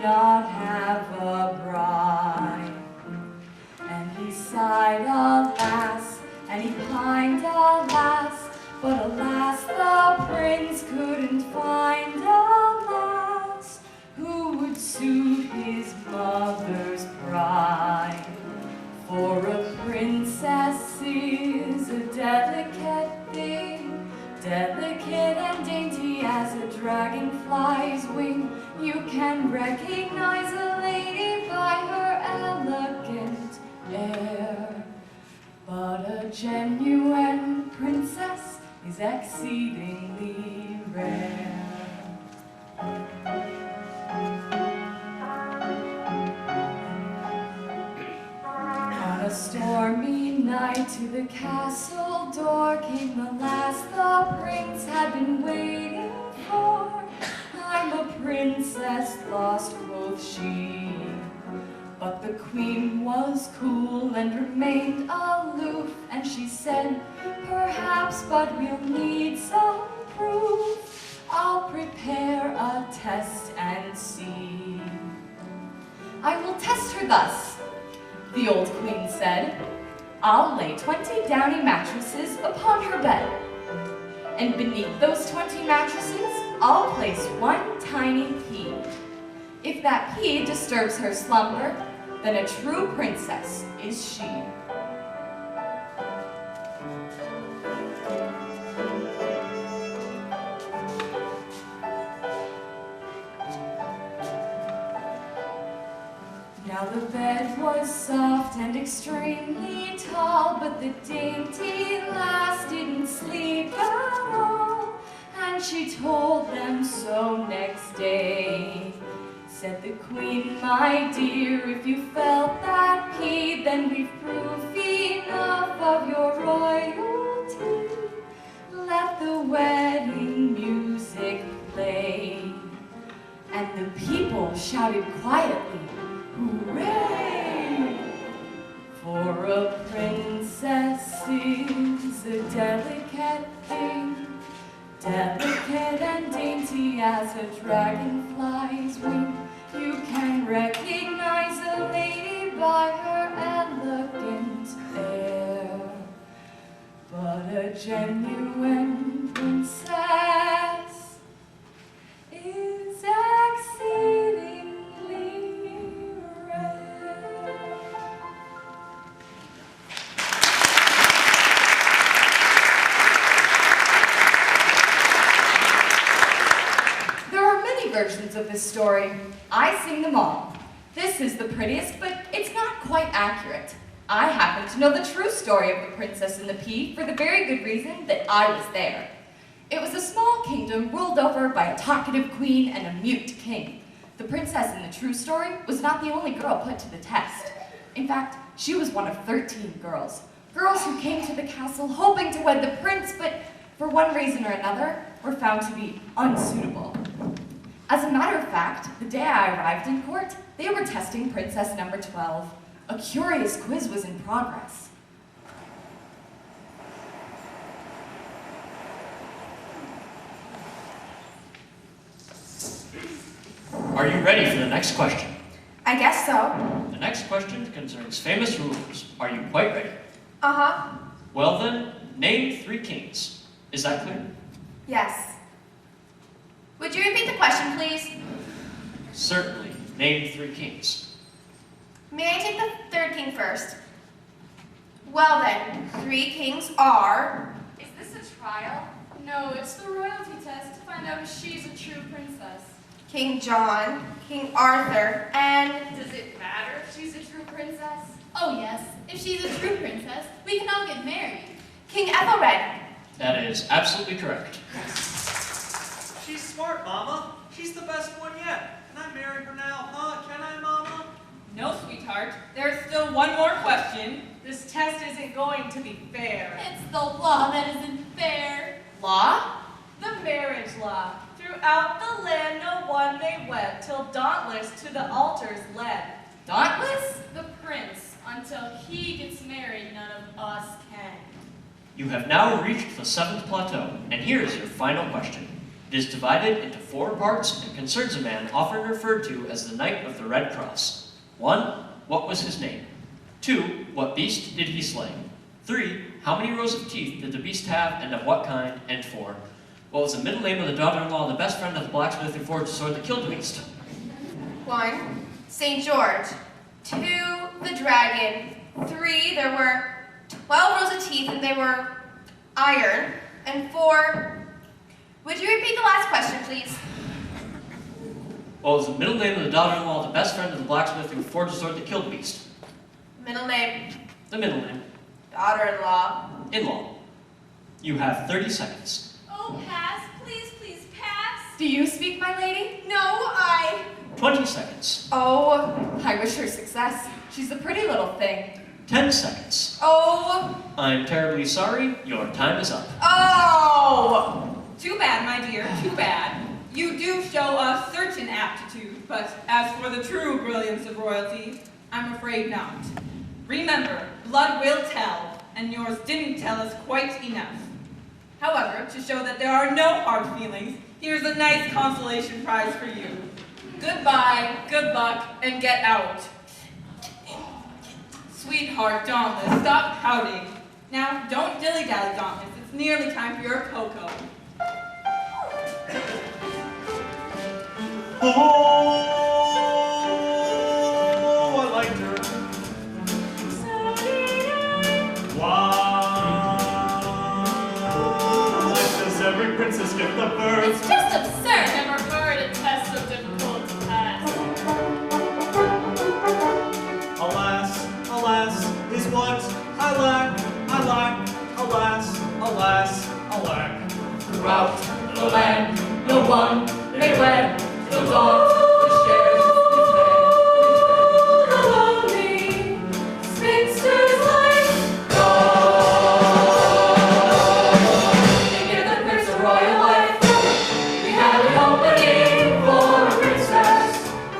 not have a bride. And he sighed, alas, and he pined, alas, but alas, the prince couldn't find a lass who would suit his mother's pride. For a princess is a delicate thing, delicate and dainty as a dragonfly's wing. You can recognize a lady by her elegant air, but a genuine princess is exceedingly rare. On a stormy night to the castle door came the lass the prince had been waiting for. I'm a princess lost, quoth she. But the queen was cool and remained aloof, and she said, perhaps, but we'll need some proof. I'll prepare a test and see. I will test her thus, the old queen said. I'll lay 20 downy mattresses upon her bed. And beneath those 20 mattresses, I'll place one tiny pea. If that pea disturbs her slumber, then a true princess is she. Now the bed was soft and extremely tall, but the dainty lass didn't sleep at all, and she told them so next day. Said the queen, my dear, if you felt that pea, then we've proof enough of your royalty. Let the wedding music play. And the people shouted quietly, hooray! For a princess is a delicate thing, delicate and dainty as a dragonfly's wing. You can recognize a lady by her elegant air, but a genuine princess is exceedingly rare. There are many versions of this story. I sing them all. This is the prettiest, but it's not quite accurate. I happen to know the true story of the princess and the pea for the very good reason that I was there. It was a small kingdom ruled over by a talkative queen and a mute king. The princess in the true story was not the only girl put to the test. In fact, she was one of 13 girls. Girls who came to the castle hoping to wed the prince, but for one reason or another, were found to be unsuitable. As a matter of fact, the day I arrived in court, they were testing Princess number 12. A curious quiz was in progress. Are you ready for the next question? I guess so. The next question concerns famous rulers. Are you quite ready? Uh-huh. Well then, name 3 kings. Is that clear? Yes. Would you repeat the question, please? Certainly. Name 3 kings. May I take the third king first? Well then, 3 kings are... Is this a trial? No, it's the royalty test to find out if she's a true princess. King John, King Arthur, and... Does it matter if she's a true princess? Oh yes, if she's a true princess, we can all get married. King Ethelred. That is absolutely correct. She's smart, Mama. She's the best one yet. Can I marry her now, huh? Can I, Mama? No, sweetheart. There's still one more question. This test isn't going to be fair. It's the law that isn't fair. Law? The marriage law. Throughout the land no one may wed, till dauntless to the altars led. Dauntless? The prince. Until he gets married, none of us can. You have now reached the 7th plateau, and here is your final question. It is divided into 4 parts and concerns a man often referred to as the Knight of the Red Cross. 1. What was his name? 2. What beast did he slay? 3. How many rows of teeth did the beast have and of what kind? And 4. What was the middle name of the daughter-in-law and the best friend of the blacksmith who forged the sword that killed the beast? 1. St. George. 2. The dragon. 3. There were 12 rows of teeth and they were iron. And 4. Would you repeat the last question, please? What was the middle name of the daughter-in-law and the best friend of the blacksmith who forged the sword that killed the beast? Middle name. The middle name. Daughter-in-law. In-law. You have 30 seconds. Oh, pass. Please, please, pass. Do you speak, my lady? No, I... 20 seconds. Oh, I wish her success. She's a pretty little thing. 10 seconds. Oh... I'm terribly sorry. Your time is up. Oh! Too bad, my dear, too bad. You do show a certain aptitude, but as for the true brilliance of royalty, I'm afraid not. Remember, blood will tell, and yours didn't tell us quite enough. However, to show that there are no hard feelings, here's a nice consolation prize for you. Goodbye, good luck, and get out. Sweetheart, Dauntless, stop pouting. Now, don't dilly-dally, Dauntless. It's nearly time for your cocoa. Oh, I liked her. Wow. Does every princess get the bird? It's just absurd. Never heard a test so difficult to pass. Alas, alas, is what I lack, alas, alas, alack. Throughout the land, no one may wed the dog who shares the lonely spinster's life. They give the prince a royal wife. We have an opening for a princess,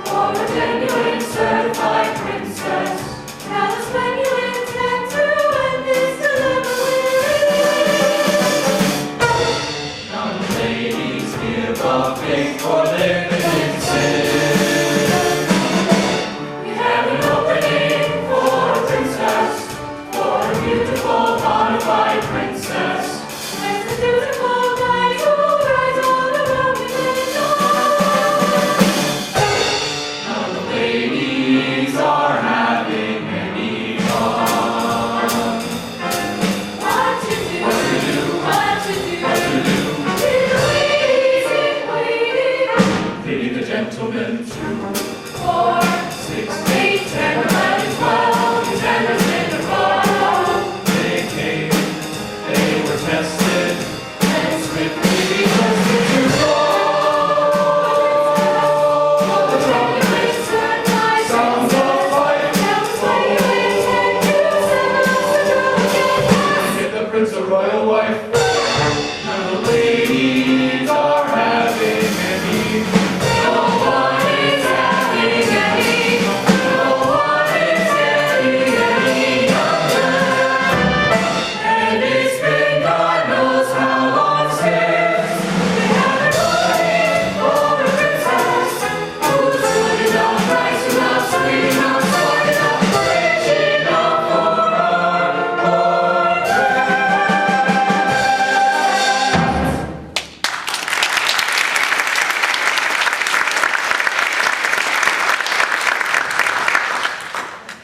for a genuine certified princess. Tell us when you intend to end this dilemma with. Young ladies give up faith for their we have an opening for a princess, for a beautiful, bona fide princess. There's a beautiful knight who rides on a roaming dawn. Now the ladies are having many fun. What to do? What to do? What to do? What to do? Ladies in waiting. Pity the gentlemen too. 4, 6, 8, 10, 11, 12. The tenors in the row. They came, they were tested, and swiftly trusted to go. The tromulous and my songs of fire. Tell us when you intend to send us a drum again. Get the prince a royal wife. Now the ladies are having any. No one is having any. No one is getting any younger. And it's been God knows how long since they have an opening for a princess who's good enough, nice enough, sweet enough, smart enough, rich enough for our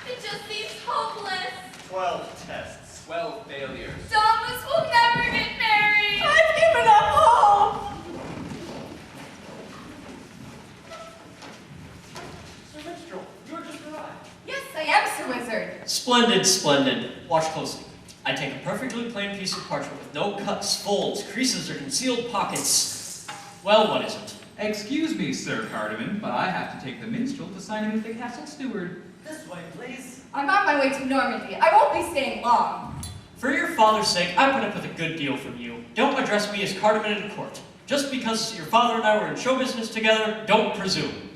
It just seems hopeless. 12 tests. 12 failures. Dauntless will never get married. I've given up hope! Sir Minstrel, you are just arrived. Yes, I am, Sir Wizard. Splendid, splendid. Watch closely. I take a perfectly plain piece of parchment with no cuts, folds, creases, or concealed pockets. Well, what is it? Excuse me, Sir Cardamon, but I have to take the minstrel to sign in with the castle steward. This way, please. I'm on my way to Normandy. I won't be staying long. For your father's sake, I put up with a good deal from you. Don't address me as Cardamon in court. Just because your father and I were in show business together, don't presume.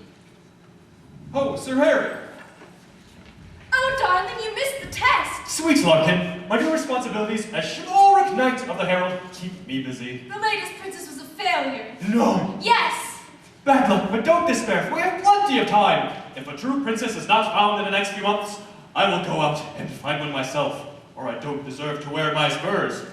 Oh, Sir Harry. Oh, darling, you missed the test. Sweet Larkin, my new responsibilities as chivalric knight of the Herald keep me busy. The latest princess was a failure. failure. No! Yes! Bad luck, but don't despair, for we have plenty of time. If a true princess is not found in the next few months, I will go out and find one myself, or I don't deserve to wear my spurs.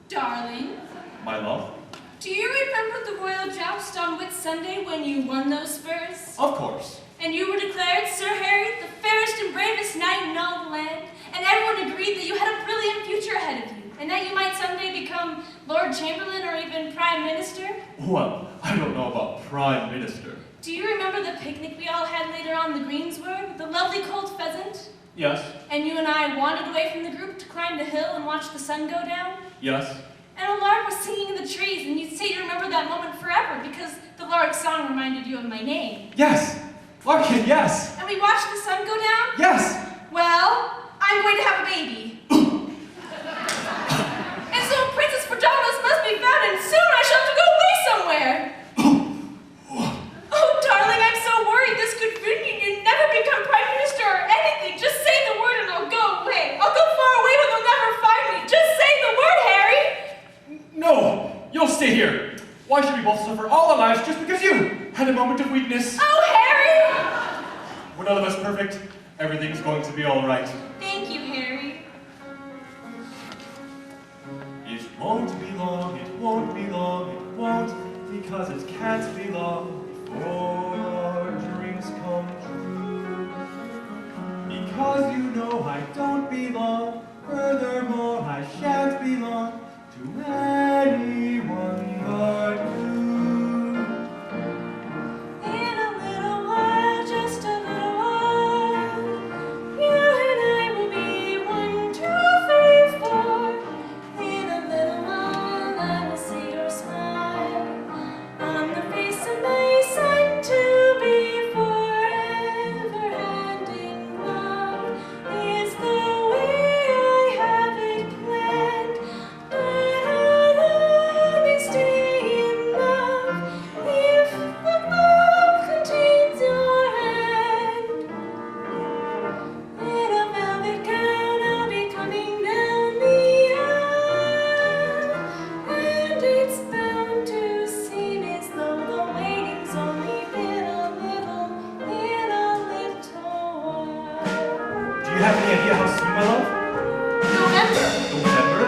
Darling, My love? do you remember the royal joust on Whitsunday when you won those spurs? Of course. And you were declared, Sir Harry, the fairest and bravest knight in all the land, and everyone agreed that you had a brilliant future ahead of you, and that you might someday become Lord Chamberlain or even Prime Minister? Well, I don't know about Prime Minister. Do you remember the picnic we all had later on the greensward with the lovely cold pheasant? Yes. And you and I wandered away from the group to climb the hill and watch the sun go down? Yes. And a lark was singing in the trees, and you'd say you remember that moment forever because the lark's song reminded you of my name. Yes! Larkin, yes! And we watched the sun go down? Yes! Well, I'm going to have a baby. And so Princess Pajamas must be found, and soon I shall have to go away somewhere. Oh, darling, I'm so worried this could ruin you. You never become Prime Minister or anything. Just say the word and I'll go away. I'll go far away where they'll never find me. Just say the word, Harry. No! You'll stay here! Why should we both suffer all our lives just because you had a moment of weakness? Oh, Harry! We're none of us perfect. Everything's going to be all right. Thank you, Harry. It won't be long, it won't be long, it won't, because it can't be long before our dreams come true. Because you know I don't belong, furthermore I shan't belong to anyone but you. In a little while, just a little while, you and I will be 1, 2, 3, 4. In a little while, I will see your smile on the face of my son, to be forever hand in glove is the way I have it planned. But I'll only stay in love if the glove contains your hand. In a velvet gown, I'll be coming down the aisle, and it's bound to seem as though the waiting's only been a little while. Do you have any idea how soon, my love? November. November?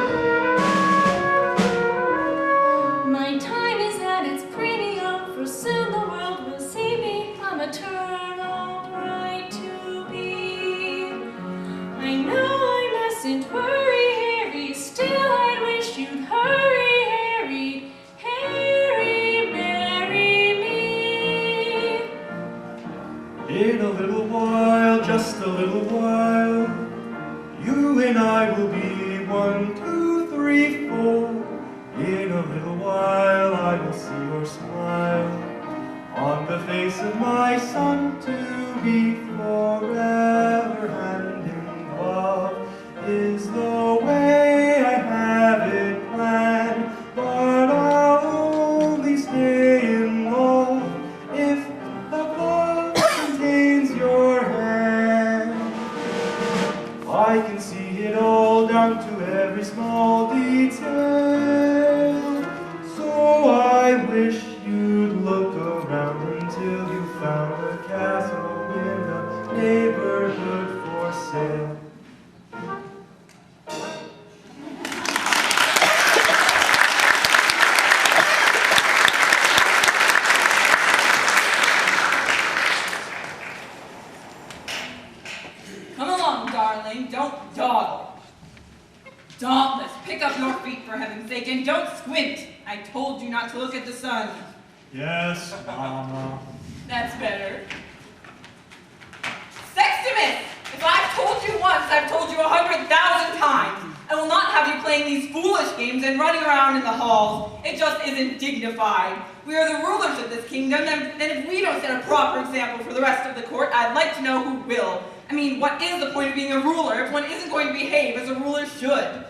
My time is at its premium, for soon the world will see me a maternal bride to be. I know I mustn't hurry, Harry, still I'd wish you'd hurry, Harry. Harry, marry me. In a little while, just a little while, you and I will be 1, 2, 3, 4. In a little while, I will see your smile on the face of my son, to be forever hand in glove is the way I have it planned. But I'll only stay in love if the glove contains your hand. I can see it all down to every small detail. So I wish you'd look around until you found a castle in a neighborhood for sale. Come along, darling. Don't dawdle. Dauntless, pick up your feet for heaven's sake, and don't squint. I told you not to look at the sun. Yes, Mama. That's better. Sextimus! If I've told you once, I've told you 100,000 times. I will not have you playing these foolish games and running around in the halls. It just isn't dignified. We are the rulers of this kingdom, and if we don't set a proper example for the rest of the court, I'd like to know who will. I mean, what is the point of being a ruler if one isn't going to behave as a ruler should?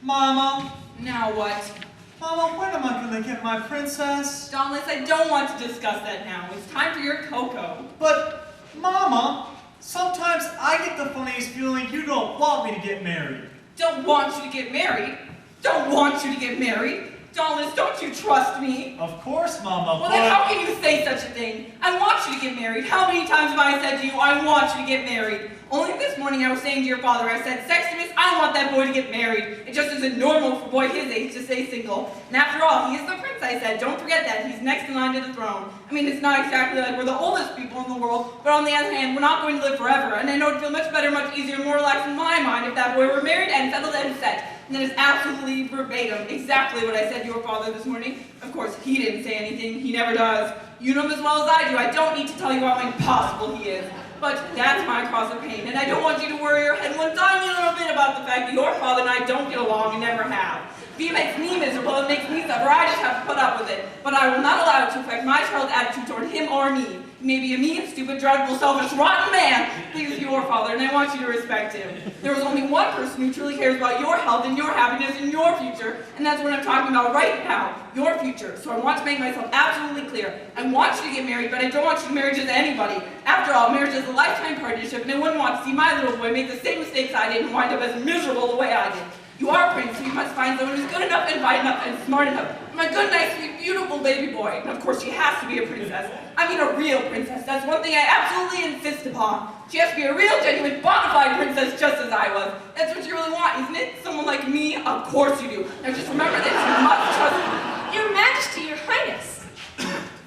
Mama, Now what? Mama, when am I gonna get my princess? Dauntless, I don't want to discuss that now. It's time for your cocoa. But, Mama, sometimes I get the funniest feeling you don't want me to get married. Don't want you to get married. Don't want you to get married. Dauntless, don't you trust me? Of course, Mama, Well, then how can you say such a thing? I want you to get married. How many times have I said to you, I want you to get married? Only this morning I was saying to your father, I said, Sextimus, I want that boy to get married. It just isn't normal for a boy his age to stay single. And after all, he is the prince, I said. Don't forget that. He's next in line to the throne. I mean, it's not exactly like we're the oldest people in the world, but on the other hand, we're not going to live forever. And I know it'd feel much better, much easier, more relaxed in my mind if that boy were married and settled and set. And that is absolutely verbatim, exactly what I said to your father this morning. Of course, he didn't say anything. He never does. You know him as well as I do. I don't need to tell you how impossible he is. But that's my cause of pain, and I don't want you to worry your head one tiny little bit about the fact that your father and I don't get along and never have. If he makes me miserable, it makes me suffer. I just have to put up with it. But I will not allow it to affect my child's attitude toward him or me. He may be a mean, stupid, dreadful, selfish, rotten man, but he's your father, and I want you to respect him. There is only one person who truly cares about your health and your happiness and your future, and that's what I'm talking about right now, your future. So I want to make myself absolutely clear. I want you to get married, but I don't want you to marry just anybody. After all, marriage is a lifetime partnership, and I wouldn't want to see my little boy make the same mistakes I did and wind up as miserable the way I did. You are a prince, so you must find someone who's good enough and fine enough and smart enough. My good, nice, sweet, beautiful baby boy. And of course, she has to be a princess. I mean a real princess. That's one thing I absolutely insist upon. She has to be a real, genuine, bona fide princess just as I was. That's what you really want, isn't it? Someone like me? Of course you do. Now just remember this, you must trust me. Your Majesty, Your Highness.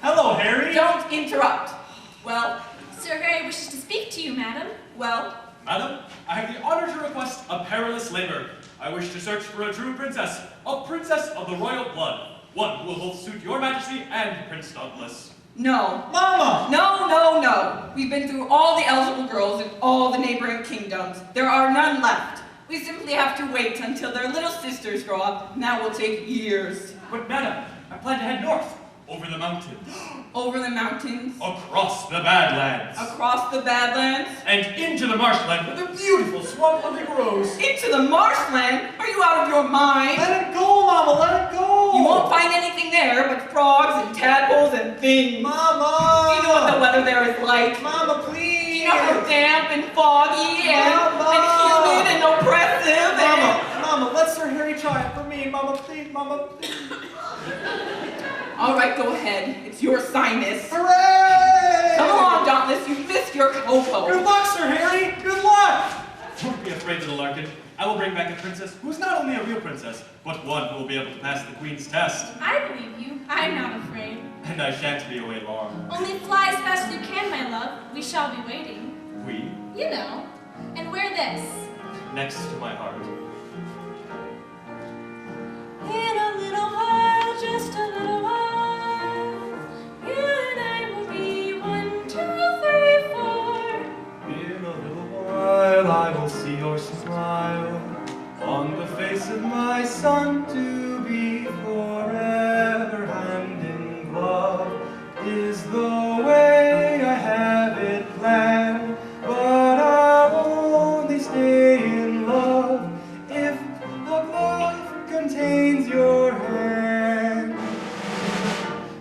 Hello, Harry. Don't interrupt. Well, Sir Harry wishes to speak to you, madam. well, Madam, I have the honor to request a perilous labor. I wish to search for a true princess, a princess of the royal blood, one who will both suit your majesty and Prince Dauntless. no. Mama! No. We've been through all the eligible girls in all the neighboring kingdoms. There are none left. We simply have to wait until their little sisters grow up, and that will take years. But madam, I plan to head north, over the mountains, Over the mountains, across the Badlands, across the Badlands, and into the marshland where the beautiful swamp lily grows. into the marshland? Are you out of your mind? Let it go, Mama, let it go! You won't find anything there but frogs and tadpoles and things. Mama! Do you know what the weather there is like? Mama, Do please! you know how damp and foggy and Mama! humid and oppressive Mama, let Sir Harry try it for me. Mama, please, Mama, please. All right, go ahead. It's your sinus. Hooray! Come along, Dauntless. You missed your cocoa. Good luck, Sir Harry! Good luck! Don't be afraid, little Larkin. I will bring back a princess who is not only a real princess, but one who will be able to pass the queen's test. I believe you. I'm not afraid. And I shan't be away long. Only fly as fast as you can, my love. We shall be waiting. We, You know. And wear this. next to my heart. In a little while, just a little while, you and I will be 1, 2, 3, 4. In a little while I will see your smile on the face of my son to be forever hand in glove is the way I have it planned, but I'll only stay in love if the glove contains your hand.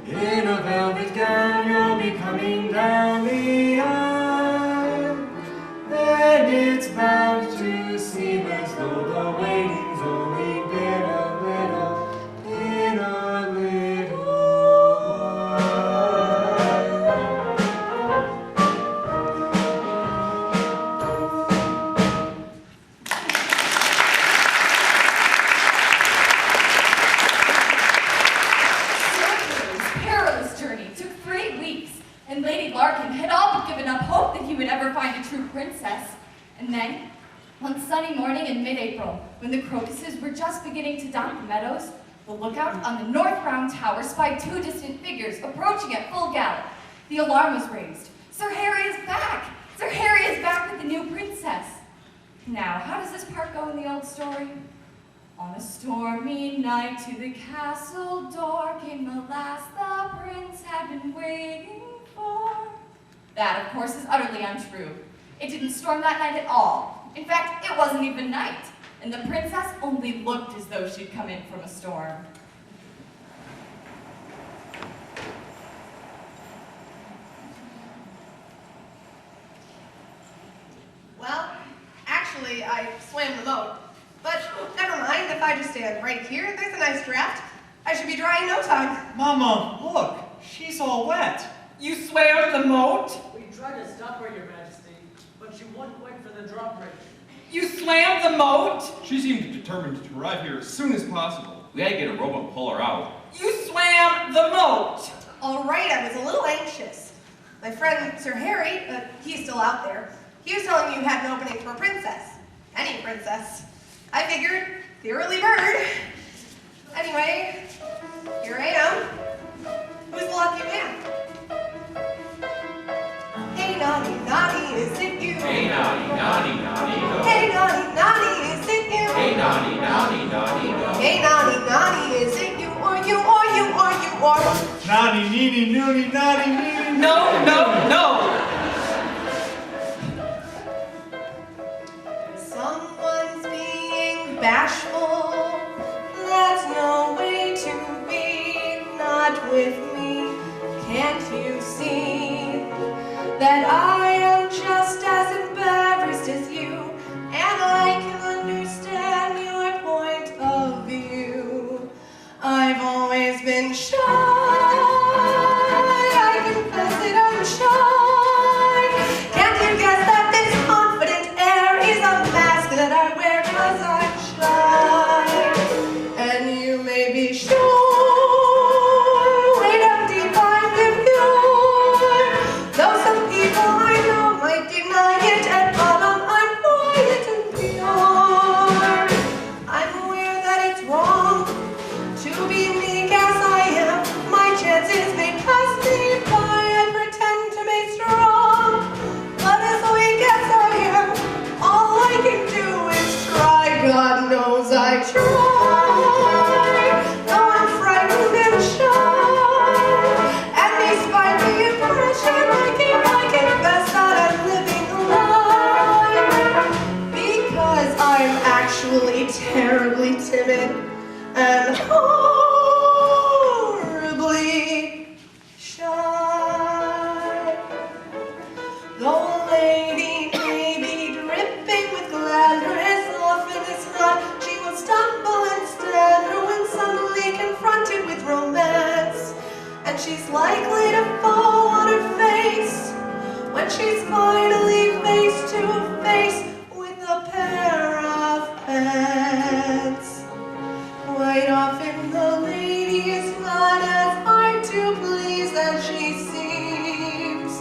In a velvet gown you'll be coming down the aisle, and it's bound to seem as though the waiting's only been a little, been a little while. Sir Harry's perilous journey took 3 weeks, and Lady Larkin had all but given up hope that he would ever find a true princess. And then, one sunny morning in mid-April, when the crocuses were just beginning to dot the meadows, the lookout on the north round tower spied 2 distant figures approaching at full gallop. The alarm was raised. Sir Harry is back! Sir Harry is back with the new princess. Now, how does this part go in the old story? On a stormy night to the castle door came the last the prince had been waiting for. That, of course, is utterly untrue. It didn't storm that night at all. In fact, it wasn't even night, and the princess only looked as though she'd come in from a storm. Well, actually, I swam the moat. But never mind, if I just stand right here, there's a nice draft. I should be dry in no time. Mama, look, she's all wet. You swear the moat? We tried to stop her, Your Majesty, but she wouldn't wait for the drawbridge. You swam the moat? She seemed determined to arrive here as soon as possible. We had to get a rowboat and pull her out. You swam the moat? All right, I was a little anxious. My friend Sir Harry, he's still out there, he was telling me you had an opening for a princess. Any princess. I figured, the early bird. Anyway, here I am. Who's the lucky man? Hey, naughty, naughty, is it you? Hey, naughty, naughty, naughty, no. Hey, naughty, naughty, is it you? Hey, naughty, naughty, naughty, no. Hey, naughty, naughty, is it you, or you, or you, or you, or Naughty, needy, noonie, naughty, needy. No, no, no. Someone's being bashful. That's no way to be. Not with me. Can't you see that I am just as embarrassed as you, and I can understand your point of view. I've always been shy. I confess that I'm shy. Can't you guess that this confident air is a mask that I wear 'cause I'm shy? And you may be sure, way down deep I'm impure. Though some people I know might deny it, at bottom I'm quiet and pure. I'm aware that it's wrong to be meek as I am. My chances may pass me by. I pretend to be strong, but as weak as I am, all I can do is try. God knows I try, though I'm frightened and shy. And despite the impression I confess that I'm living a lie, because I'm actually terribly timid and horribly shy. Though a lady may be dripping with gladness, often it's not. She will stumble and stutter when suddenly confronted with romance, and she's likely to fall on her face when she's finally face to face with a pair of pants. Quite often the lady is not as hard to please as she seems.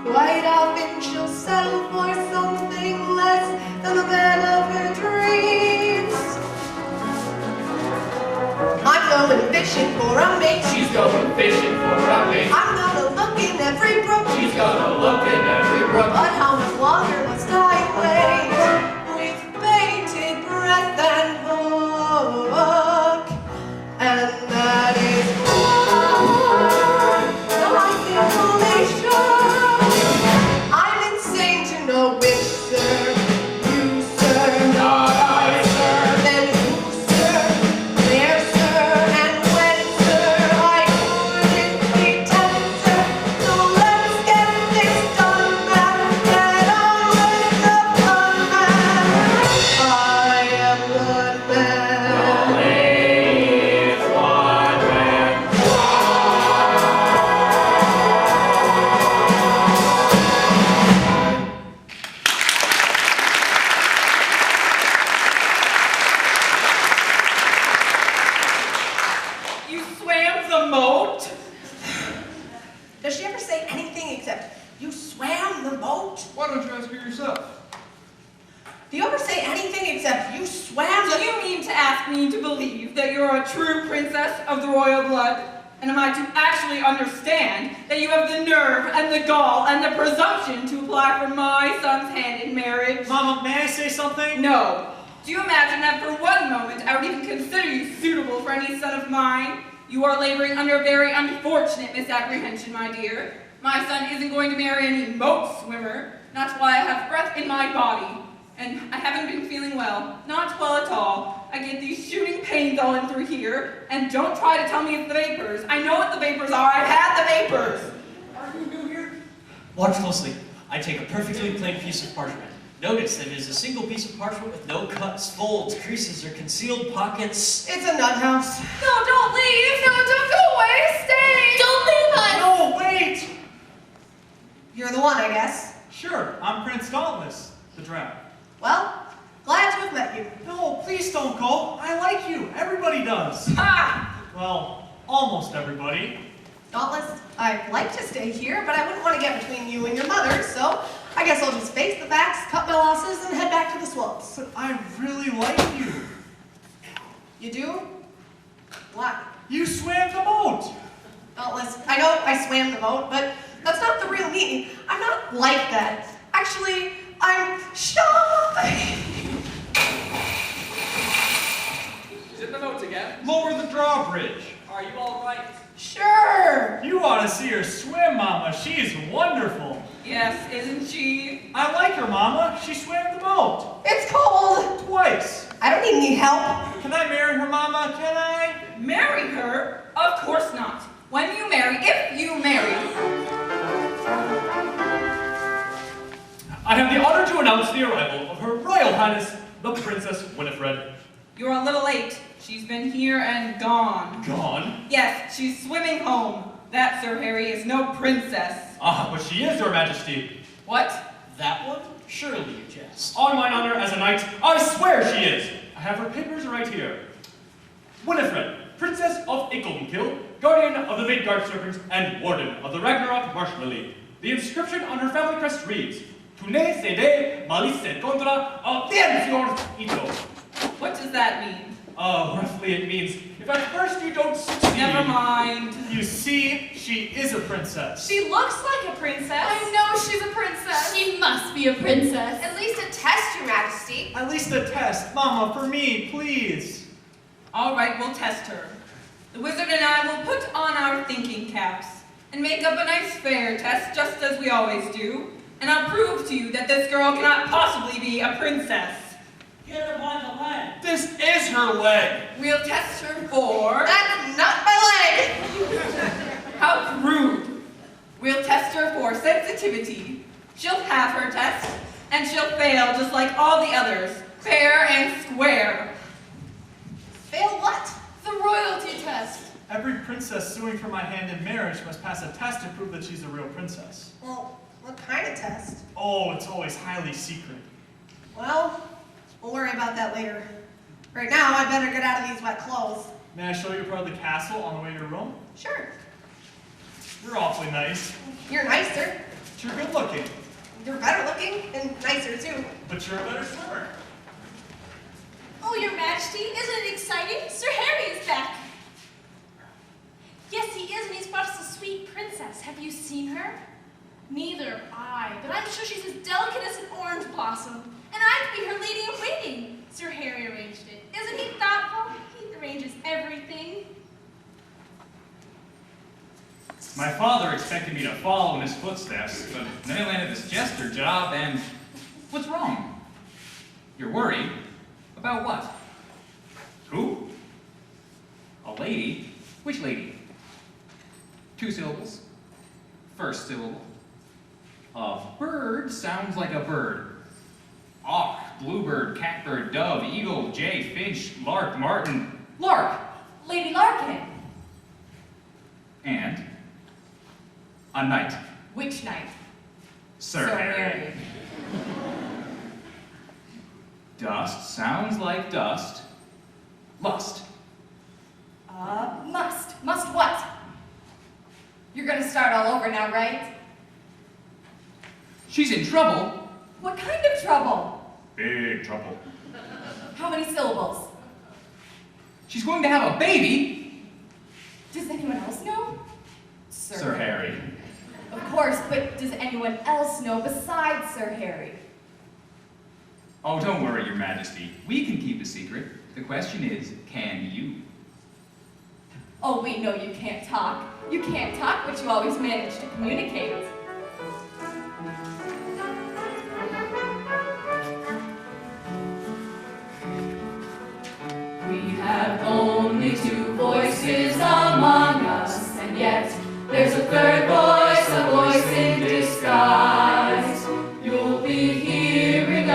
Quite often she'll settle for something less than the man of her dreams. I'm going fishing for a mate. She's going fishing for a mate. I'm gonna look in every brook. She's gonna look in every brook. But how much longer must I wait with bated breath and hook? And that is why, though I feel fully sure, I'm insane to know which, sir, you, sir, Not I, sir. then who, sir, where, sir, and when, sir, I couldn't pretend, sir. So let's get this done, man. Get on with the fun, man. I am one man. Only is one man. You swam the moat? Does she ever say anything except, you swam the moat? Why don't you ask her yourself? Do you ever say anything except, you swam Do the... you mean to ask me to believe that you're a true princess of the royal blood? And am I to actually understand that you have the nerve and the gall and the presumption to apply for my son's hand in marriage? Mama, may I say something? No. Do you imagine that for one moment I would even consider you suitable for any son of mine? You are laboring under a very unfortunate misapprehension, my dear. My son isn't going to marry any moat swimmer. That's why I have breath in my body. And I haven't been feeling well. Not well at all. I get these shooting pains all in through here. And don't try to tell me it's the vapors. I know what the vapors are. I've had the vapors. Are you new here? Watch closely. I take a perfectly plain piece of parchment. Notice that it is a single piece of parchment with no cuts, folds, creases, or concealed pockets. It's a nut house. No, don't leave. No, don't go away. Stay. Don't leave us! No, wait! You're the one, I guess. Sure, I'm Prince Dauntless, the dragon. Well, glad to have met you. No, please don't go. I like you. Everybody does. Ah! Well, almost everybody. Dauntless, I'd like to stay here, but I wouldn't want to get between you and your mother, so I guess I'll just face the facts, cut my losses, and head back to the swamps. But I really like you. You do? Why? You swam the boat. Dauntless, I know I swam the boat, but that's not the real me. I'm not like that. Actually, I'm shy. Is it the boat again? Lower the drawbridge. Are you all right? Sure. You ought to see her swim, Mama. She is wonderful. Yes, isn't she? I like her, Mama. She swam the boat. It's cold. Twice. I don't need any help. Can I marry her, Mama? Can I? Marry her? Of course not. When you marry, if you marry. I have the honor to announce the arrival of Her Royal Highness, the Princess Winifred. You're a little late. She's been here and gone. Gone? Yes, she's swimming home. That, Sir Harry, is no princess. Ah, but she is, Your Majesty. What? That one? Surely you jest. On mine honor as a knight, I swear she is. I have her papers right here. Winifred, Princess of Icklenkill, Guardian of the Midgard Serpents, and Warden of the Ragnarok Marsh Lily. The inscription on her family crest reads, Tune sede malice contra audiencior ito. What does that mean? Roughly it means, if at first you don't succeed. Never mind. You see, she is a princess. She looks like a princess. I know she's a princess. She must be a princess. At least a test, Your Majesty. At least a test. Mama, for me, please. All right, we'll test her. The wizard and I will put on our thinking caps and make up a nice fair test, just as we always do. And I'll prove to you that this girl cannot possibly be a princess. Get her by the leg. This is her leg. We'll test her for... That's not my leg. How crude. We'll test her for sensitivity. She'll have her test, and she'll fail just like all the others, fair and square. Fail what? The royalty test. Every princess suing for my hand in marriage must pass a test to prove that she's a real princess. Well, what kind of test? Oh, it's always highly secret. Well, we'll worry about that later. Right now, I better get out of these wet clothes. May I show you part of the castle on the way to your room? Sure. You're awfully nice. You're nicer. But you're good looking. You're better looking and nicer too. But you're a better swimmer. Oh, Your Majesty, isn't it exciting? Sir Harry is back. Yes, he is, and he's brought us a sweet princess. Have you seen her? Neither have I, but I'm sure she's as delicate as an orange blossom. And I could be her lady-in-waiting. Sir Harry arranged it. Isn't he thoughtful? He arranges everything. My father expected me to follow in his footsteps, but then I landed this jester job and... What's wrong? You're worried? About what? Who? A lady? Which lady? 2 syllables. First syllable. A bird sounds like a bird. Auk, bluebird, catbird, dove, eagle, jay, finch, lark, martin. Lark! Lady Larkin. And a knight. Which knight? Sir Harry. Dust sounds like dust. Lust. Must. Must what? You're gonna start all over now, right? She's in trouble. What kind of trouble? Big trouble. How many syllables? She's going to have a baby. Does anyone else know? Sir Harry. Of course, but does anyone else know besides Sir Harry? Oh, don't worry, Your Majesty. We can keep a secret. The question is, can you? Oh, we know you can't talk. You can't talk, but you always manage to communicate. We have only 2 voices among us, and yet there's a third voice, a voice in disguise. You'll be hearing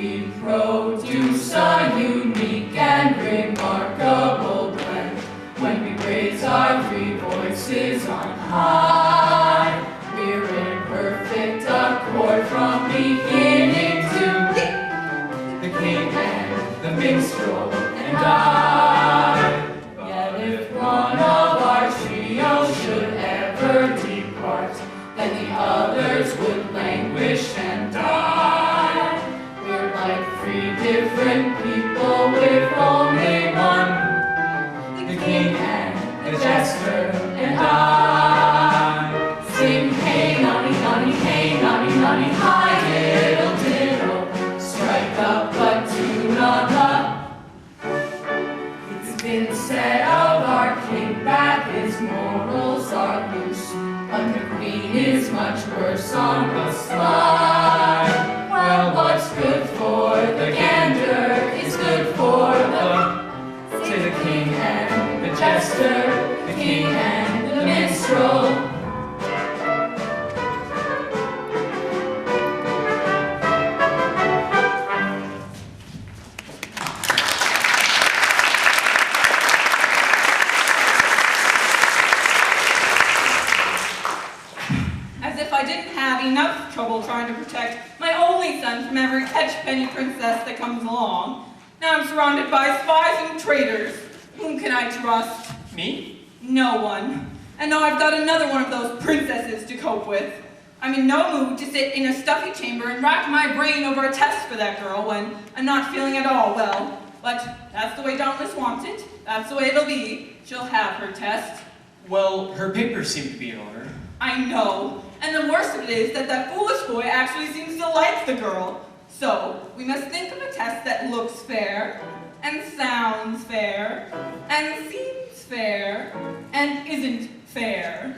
We produce a unique and remarkable blend when we raise our three voices on high. We're in perfect accord from beginning to the king and the minstrel and I. Yet if one of our trio should ever depart, then the others would languish and die. We're like three different people with only one, the king and the jester and I. Sing hey nonny nonny, hey nonny nonny, hi diddle diddle, strike up a tune on the. It's been said of our king that his morals are loose, but the queen is much worse on the sly. Well, what's good for the gander is good for the, say the king and the jester, the king and the minstrel. Enough trouble trying to protect my only son from every catch-penny princess that comes along. Now I'm surrounded by spies and traitors. Whom can I trust? Me? No one. And now I've got another one of those princesses to cope with. I'm in no mood to sit in a stuffy chamber and rack my brain over a test for that girl when I'm not feeling at all well. But that's the way Dauntless wants it. That's the way it'll be. She'll have her test. Well, her papers seem to be in order. I know. And the worst of it is that that foolish boy actually seems to like the girl. So, we must think of a test that looks fair, and sounds fair, and seems fair, and isn't fair.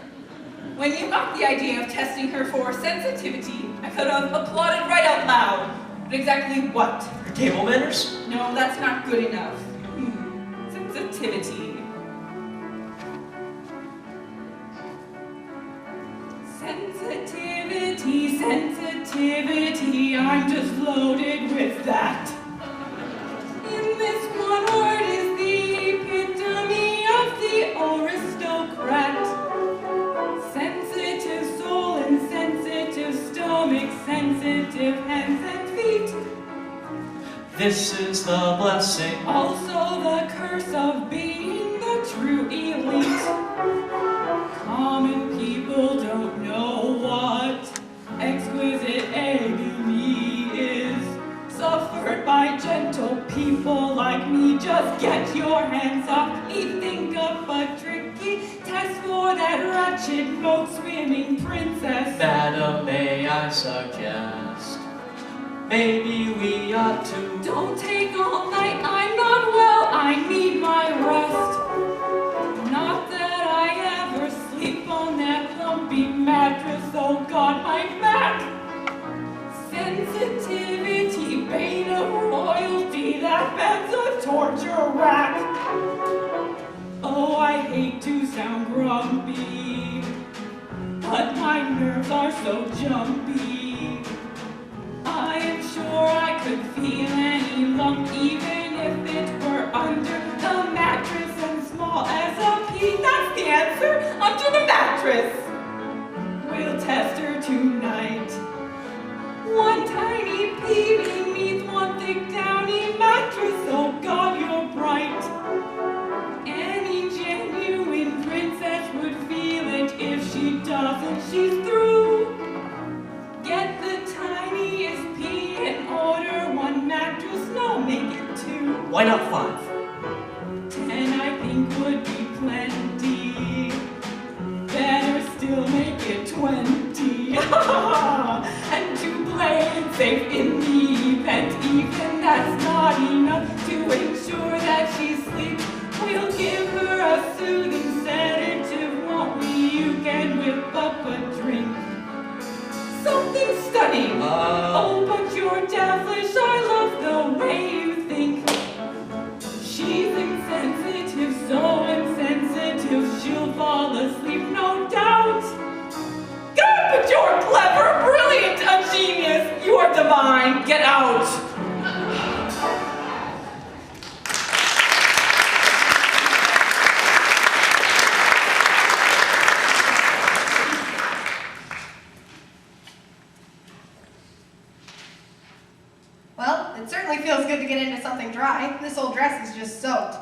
When you got the idea of testing her for sensitivity, I could have applauded right out loud. But exactly what? Her table manners? No, that's not good enough. Sensitivity. Sensitivity, sensitivity, I'm just loaded with that. In this one word is the epitome of the aristocrat. Sensitive soul and sensitive stomach, sensitive hands and feet. This is the blessing. Also the curse of being the true elite. Common people don't know what exquisite agony is. Suffered by gentle people like me. Just get your hands off me. Think of a tricky test for that wretched boat swimming princess. Madam, may I suggest maybe we ought to. Don't take all night, I'm not well, I need my rest. Not that I ever sleep on that lumpy mattress, oh God, my back. Sensitivity, bane of royalty, that bed's a torture rack. Oh, I hate to sound grumpy, but my nerves are so jumpy. I am sure I could feel any lump, even if it were under the mattress and small as a pea. That's the answer, under the mattress. We'll test her tonight. One tiny pea beneath one thick downy mattress. Oh God, you're bright. Any genuine princess would feel it. If she doesn't, she's through. Get the tiniest pea and order one mattress. No, make it 2. Why not 5? 10 I think would be plenty. Better still make it 20. And to play it safe in the event, even that's not enough to ensure that she sleeps. We'll give her a soothing sedative, won't we? You can whip up a drink. Something stunning. Oh, but you're devilish. I love the way you think. She's insensitive, so insensitive, she'll fall asleep, no doubt. God, but you're clever, brilliant, a genius. You are divine. Get out. certainly feels good to get into something dry. This old dress is just soaked.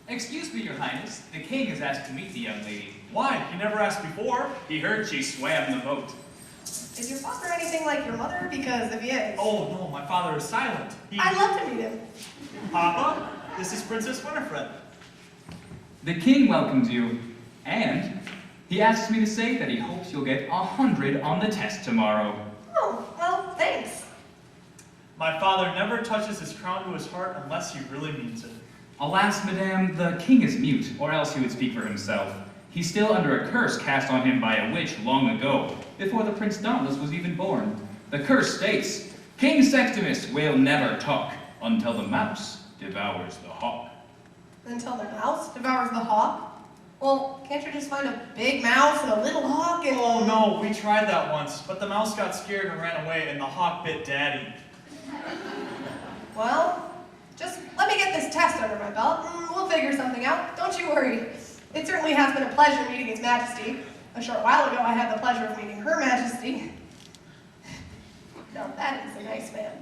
Excuse me, Your Highness. The king has asked to meet the young lady. Why? He never asked before. He heard she swam the boat. Is your father anything like your mother? Because if he is, Oh no, my father is silent. I'd love to meet him. Papa, this is Princess Winifred. The king welcomes you, and he asks me to say that he hopes you'll get 100 on the test tomorrow. Oh, well, thanks. My father never touches his crown to his heart unless he really means it. Alas, madame, the king is mute, or else he would speak for himself. He's still under a curse cast on him by a witch long ago, before the Prince Dauntless was even born. The curse states, King Sextimus will never talk until the mouse devours the hawk. Until the mouse devours the hawk? Well, can't you just find a big mouse and a little hawk and... Oh no, we tried that once, but the mouse got scared and ran away and the hawk bit Daddy. Well, just let me get this test under my belt and we'll figure something out. Don't you worry. It certainly has been a pleasure meeting His Majesty. A short while ago, I had the pleasure of meeting Her Majesty. Now that is a nice man.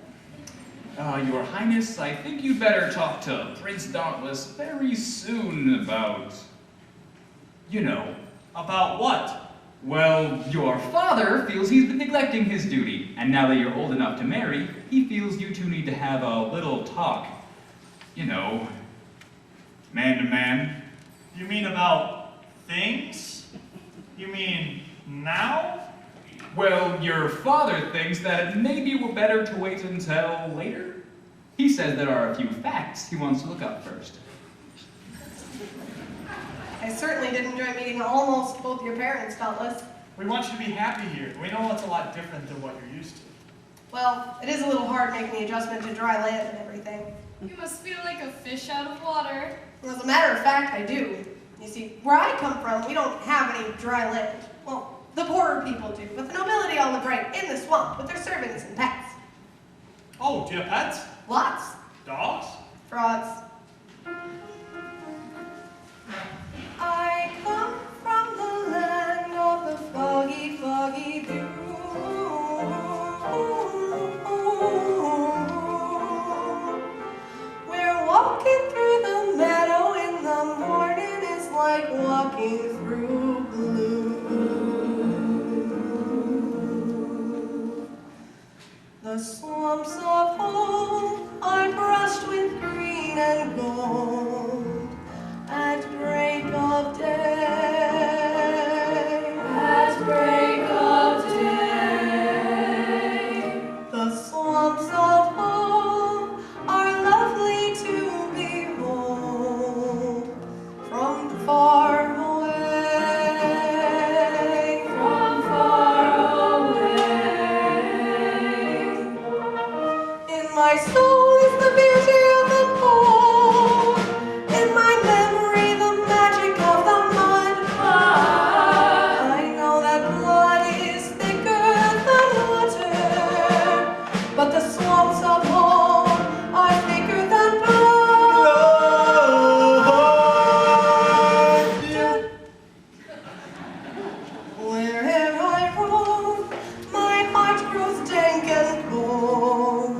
Your Highness, I think you'd better talk to Prince Dauntless very soon about, you know. About what? Well, your father feels he's been neglecting his duty, and now that you're old enough to marry, he feels you two need to have a little talk. You know, man to man. You mean about things? You mean now? Well, your father thinks that it maybe we're better to wait until later. He says there are a few facts he wants to look up first. I certainly did enjoy meeting almost both your parents, Dauntless. We want you to be happy here. We know it's a lot different than what you're used to. Well, it is a little hard making the adjustment to dry land and everything. You must feel like a fish out of water. Well, as a matter of fact, I do. You see, where I come from, we don't have any dry land. Well, the poorer people do, but the nobility all live right in the swamp with their servants and pets. Oh, do you have pets? Lots. Dogs? Frogs. I come from the land of the foggy, foggy dew. We're walking through the meadow in the morning is like walking through blue. The swamps of home are brushed with green and gold at break of day. At break of day. The swamps of home are lovely to behold from far away. From far away. In my soul is the beauty of the cold. In my memory, the magic of the mud. I know that blood is thicker than water, but the swamps of home are thicker than blood. Wherever I roam, my heart grows dank and cold.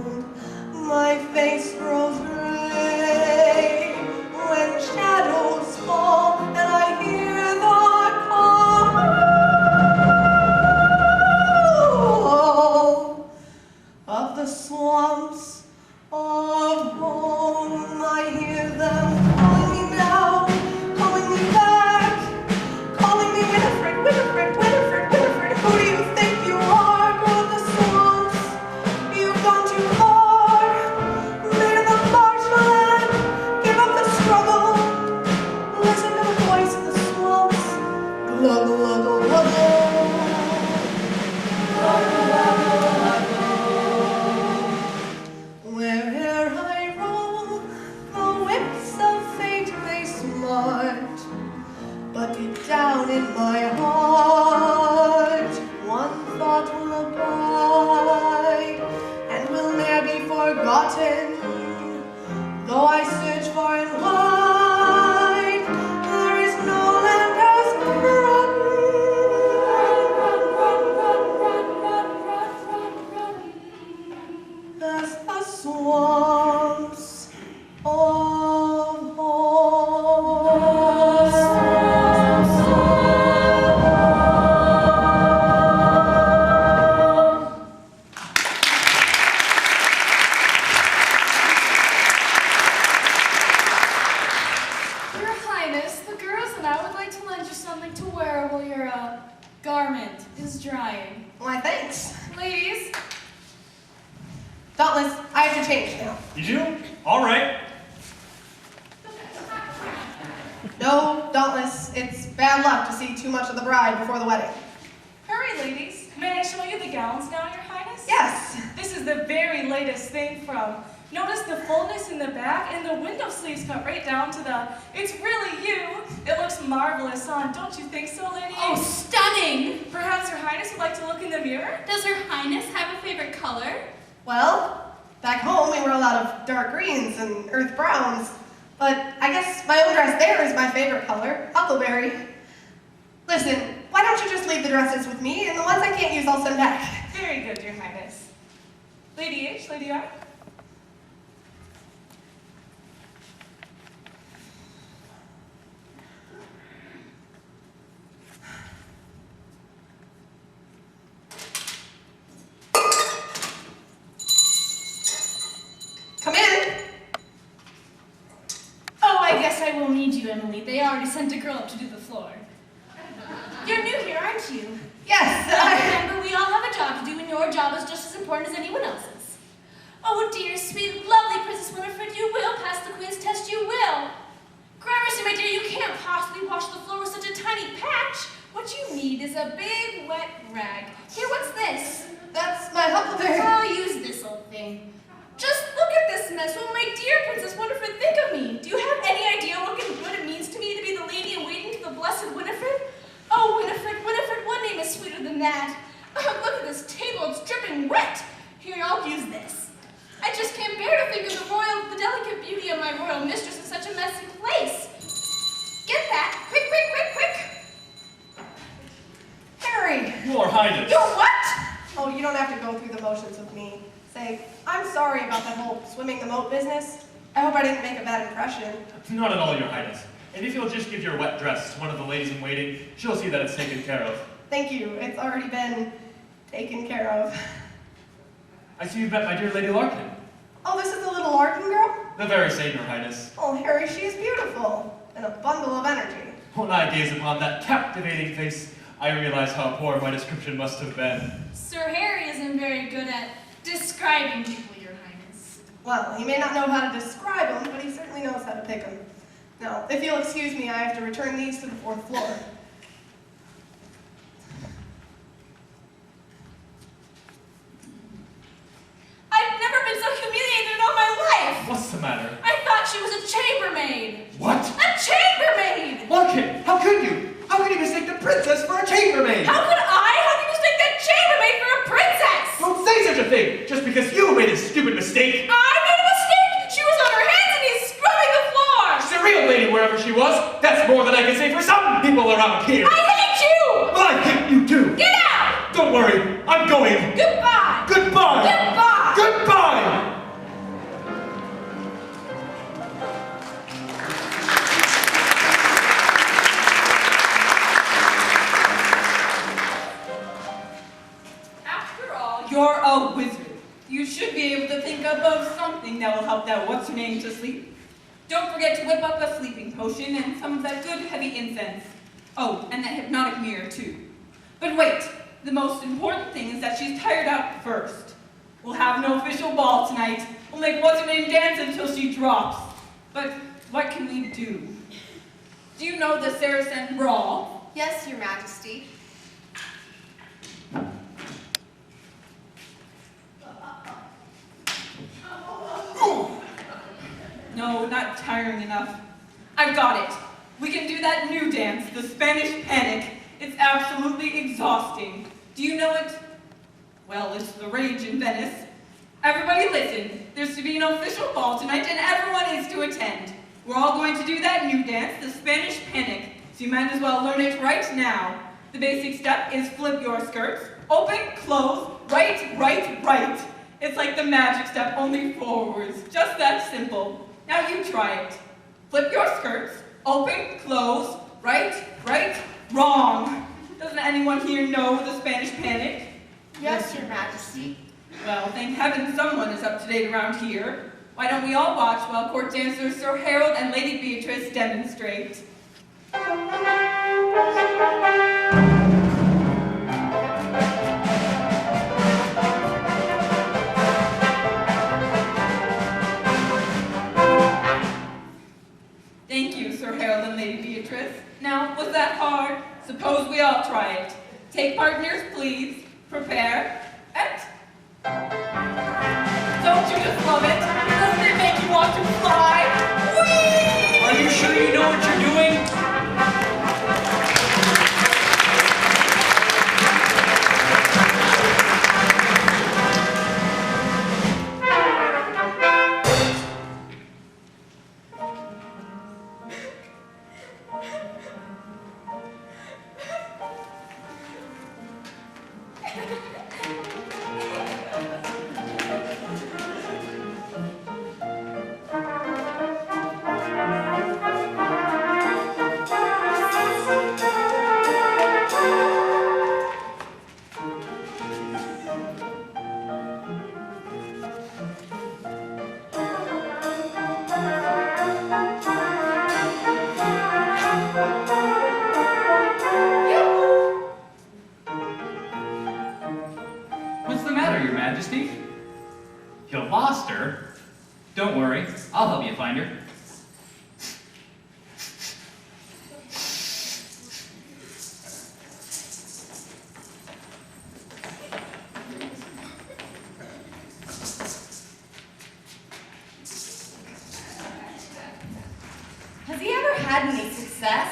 My face grows gray when shadows fall and I hear the call of the swamps of home. I hear them calling me now, calling me back, calling me Winifred, Winifred, Winifred, Winifred. Who do you think you are? Go to the swamps. You've gone too far. Near the marshland, give up the struggle. Listen to the voice of the swamps. Gluggle, gluggle, gluggle. Gluggle, gluggle, gluggle. Where'er I roam, the whips of fate may smart, but deep down in my heart, one thought will abide and will ne'er be forgotten. Though I search far and wide, there is no land as run. Run, run, run, run, run, run, run, run. As the swamp change now. You do? All right. No, Dauntless, it's bad luck to see too much of the bride before the wedding. Hurry, ladies. May I show you the gowns now, Your Highness? Yes. This is the very latest thing from. Notice the fullness in the back and the window sleeves cut right down to the. It's really you. It looks marvelous on. Don't you think so, lady? Oh, stunning! Perhaps Her Highness would like to look in the mirror? Does Her Highness have a favorite color? Well, back home we wear a lot of dark greens and earth browns. But I guess my own dress there is my favorite color, huckleberry. Listen, why don't you just leave the dresses with me, and the ones I can't use I'll send back. Very good, Your Highness. Lady H, Lady R. Come in. Oh, I guess I will need you, Emily. They already sent a girl up to do the floor. You're new here, aren't you? Yes. Well, remember, we all have a job to do, and your job is just as important as anyone else's. Oh, dear, sweet, lovely Princess Winifred, you will pass the quiz test, you will. Gramercy, my dear, you can't possibly wash the floor with such a tiny patch. What you need is a big, wet rag. Here, what's this? That's my huckleberry. I'll use this old thing. Just look at this mess. What will my dear Princess Winifred think of me? Do you have any idea what it means to me to be the lady in waiting to the blessed Winifred? Oh, Winifred, Winifred, one name is sweeter than that. Look at this table, it's dripping wet. Here, I'll use this. I just can't bear to think of the delicate beauty of my royal mistress in such a messy place. Get that, quick, quick, quick, quick. Harry. Your Highness. You're what? Oh, you don't have to go through the motions with me. Say, I'm sorry about that whole swimming the moat business. I hope I didn't make a bad impression. Not at all, Your Highness. And if you'll just give your wet dress to one of the ladies in waiting, she'll see that it's taken care of. Thank you. It's already been taken care of. I see you've met my dear Lady Larkin. Oh, this is the little Larkin girl? The very same, Your Highness. Oh, Harry, she is beautiful. And a bundle of energy. When I gaze upon that captivating face, I realize how poor my description must have been. Sir Harry isn't very good at describing people, Your Highness. Well, he may not know how to describe them, but he certainly knows how to pick them. Now, if you'll excuse me, I have to return these to the 4th floor. I've never been so humiliated in all my life! What's the matter? I thought she was a chambermaid! What? A chambermaid! Larkin, how could you? How could you mistake the princess for a chambermaid? How could I? How could you mistake that chambermaid for a princess? Don't say such a thing, just because you made a stupid mistake. I made a mistake! She was on her hands and he's scrubbing the floor! She's a real lady wherever she was. That's more than I can say for some people around here. I hate you! Well, I hate you too. Get out! Don't worry, I'm going. Goodbye! Goodbye! Goodbye! Goodbye! After all, you're a wizard. You should be able to think up of something that will help that what's-her-name to sleep. Don't forget to whip up a sleeping potion and some of that good heavy incense. Oh, and that hypnotic mirror too. But wait, the most important thing is that she's tired out first. We'll have no official ball tonight. We'll make what's-her-name dance until she drops. But what can we do? Do you know the Saracen Brawl? Yes, Your Majesty. No, not tiring enough. I've got it. We can do that new dance, the Spanish Panic. It's absolutely exhausting. Do you know it? Well, it's the rage in Venice. Everybody listen. There's to be an official ball tonight and everyone is to attend. We're all going to do that new dance, the Spanish Panic. So you might as well learn it right now. The basic step is flip your skirts. Open, close, right, right, right. It's like the magic step, only forwards. Just that simple. Now you try it. Flip your skirts. Open, close, right, right, wrong. Doesn't anyone here know the Spanish Panic? Yes, Your Majesty. Well, thank heaven someone is up to date around here. Why don't we all watch while court dancers Sir Harold and Lady Beatrice demonstrate? Mattress. Now, was that hard? Suppose we all try it. Take partners, please. Prepare. And... Don't you just love it? Doesn't it make you want to fly? Whee! Are you sure you know what you're doing? What's the matter, Your Majesty? You lost her? Don't worry, I'll help you find her. Has he ever had any success?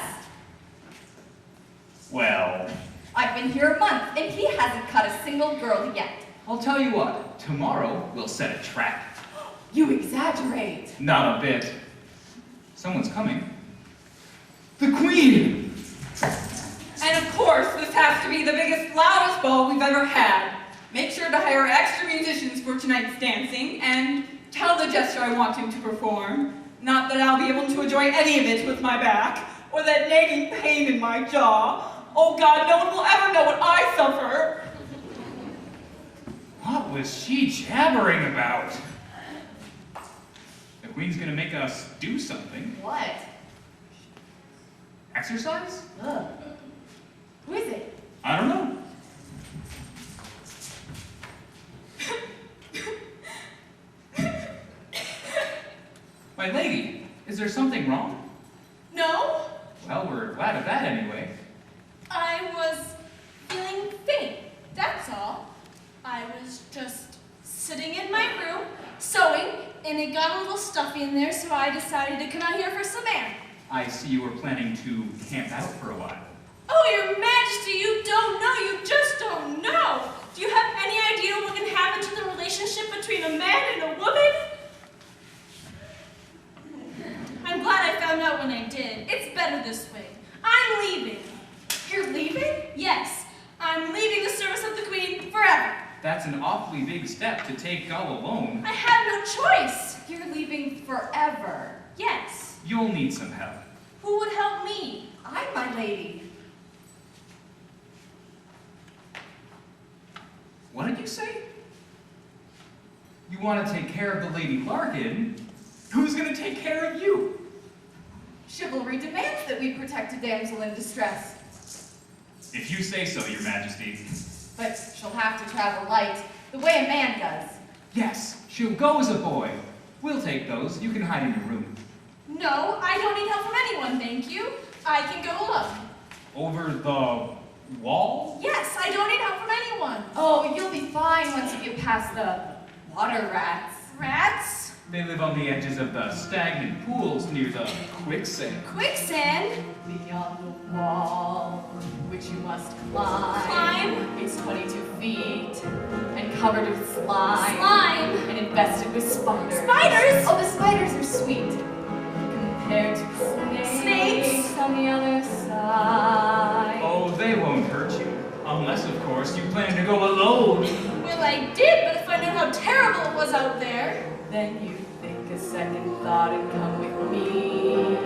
Well, I've been here a month, and he hasn't cut a single girl yet. I'll tell you what, tomorrow we'll set a trap. You exaggerate. Not a bit. Someone's coming. The Queen! And of course, this has to be the biggest, loudest ball we've ever had. Make sure to hire extra musicians for tonight's dancing, and tell the jester I want him to perform. Not that I'll be able to enjoy any of it with my back, or that nagging pain in my jaw. Oh God, no one will ever know what I suffer. What was she jabbering about? The Queen's gonna make us do something. What? Exercise? Ugh. Who is it? I don't know. My lady, is there something wrong? No, Well, we're glad of that anyway. I was feeling faint, that's all. I was just sitting in my room, sewing, and it got a little stuffy in there, so I decided to come out here for some air. I see you were planning to camp out for a while. Oh, Your Majesty, you don't know, you just don't know. Do you have any idea what can happen to the relationship between a man and a woman? I'm glad I found out when I did. It's better this way. I'm leaving. You're leaving? Yes, I'm leaving the service of the Queen forever. That's an awfully big step to take all alone. I have no choice. You're leaving forever. Yes. You'll need some help. Who would help me? I'm my lady. What did you say? You want to take care of the Lady Larkin? Who's going to take care of you? Chivalry demands that we protect a damsel in distress. If you say so, Your Majesty. But she'll have to travel light, the way a man does. Yes, she'll go as a boy. We'll take those. You can hide in your room. No, I don't need help from anyone, thank you. I can go alone. Over the wall? Yes, I don't need help from anyone. Oh, you'll be fine once you get past the water rats. Rats? They live on the edges of the stagnant pools near the quicksand. Quicksand? Beyond the wall, which you must climb. Climb? It's 22 feet, and covered with slime. Slime? And infested with spiders. Spiders? Oh, the spiders are sweet, compared to snakes on the other side. Oh, they won't hurt you. Unless, of course, you plan to go alone. Well, I did, but if I knew how terrible it was out there. Then you think a second thought and come with me.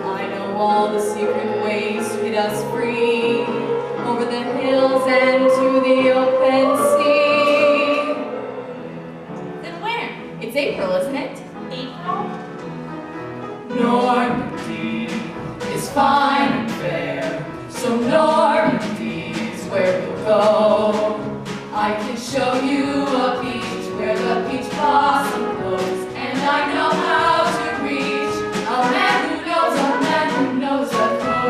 I know all the secret ways to get us free, over the hills and to the open sea. Then where? It's April, isn't it? April? Normandy is fine and fair, so Normandy's where we'll go. I can show you a beach where the peach blossom blows, and I know how to reach a man who knows a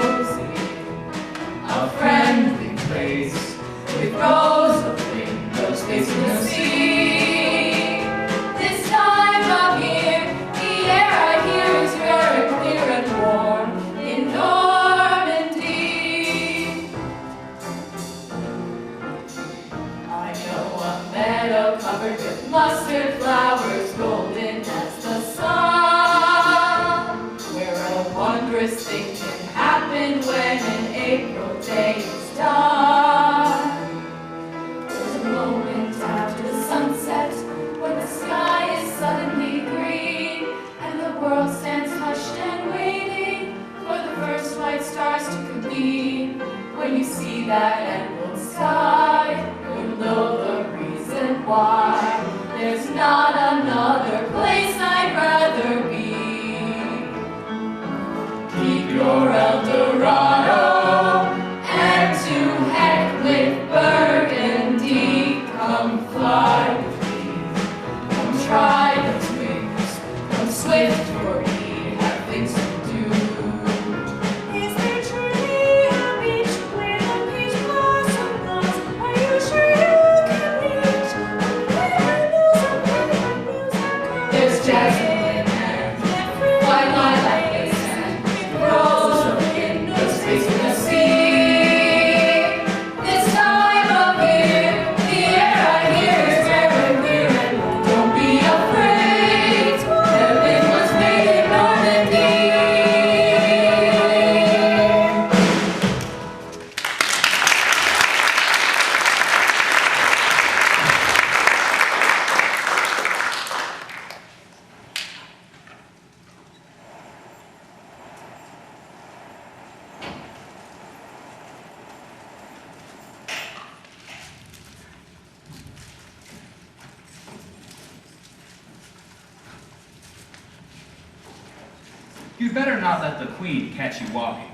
You'd better not let the Queen catch you walking.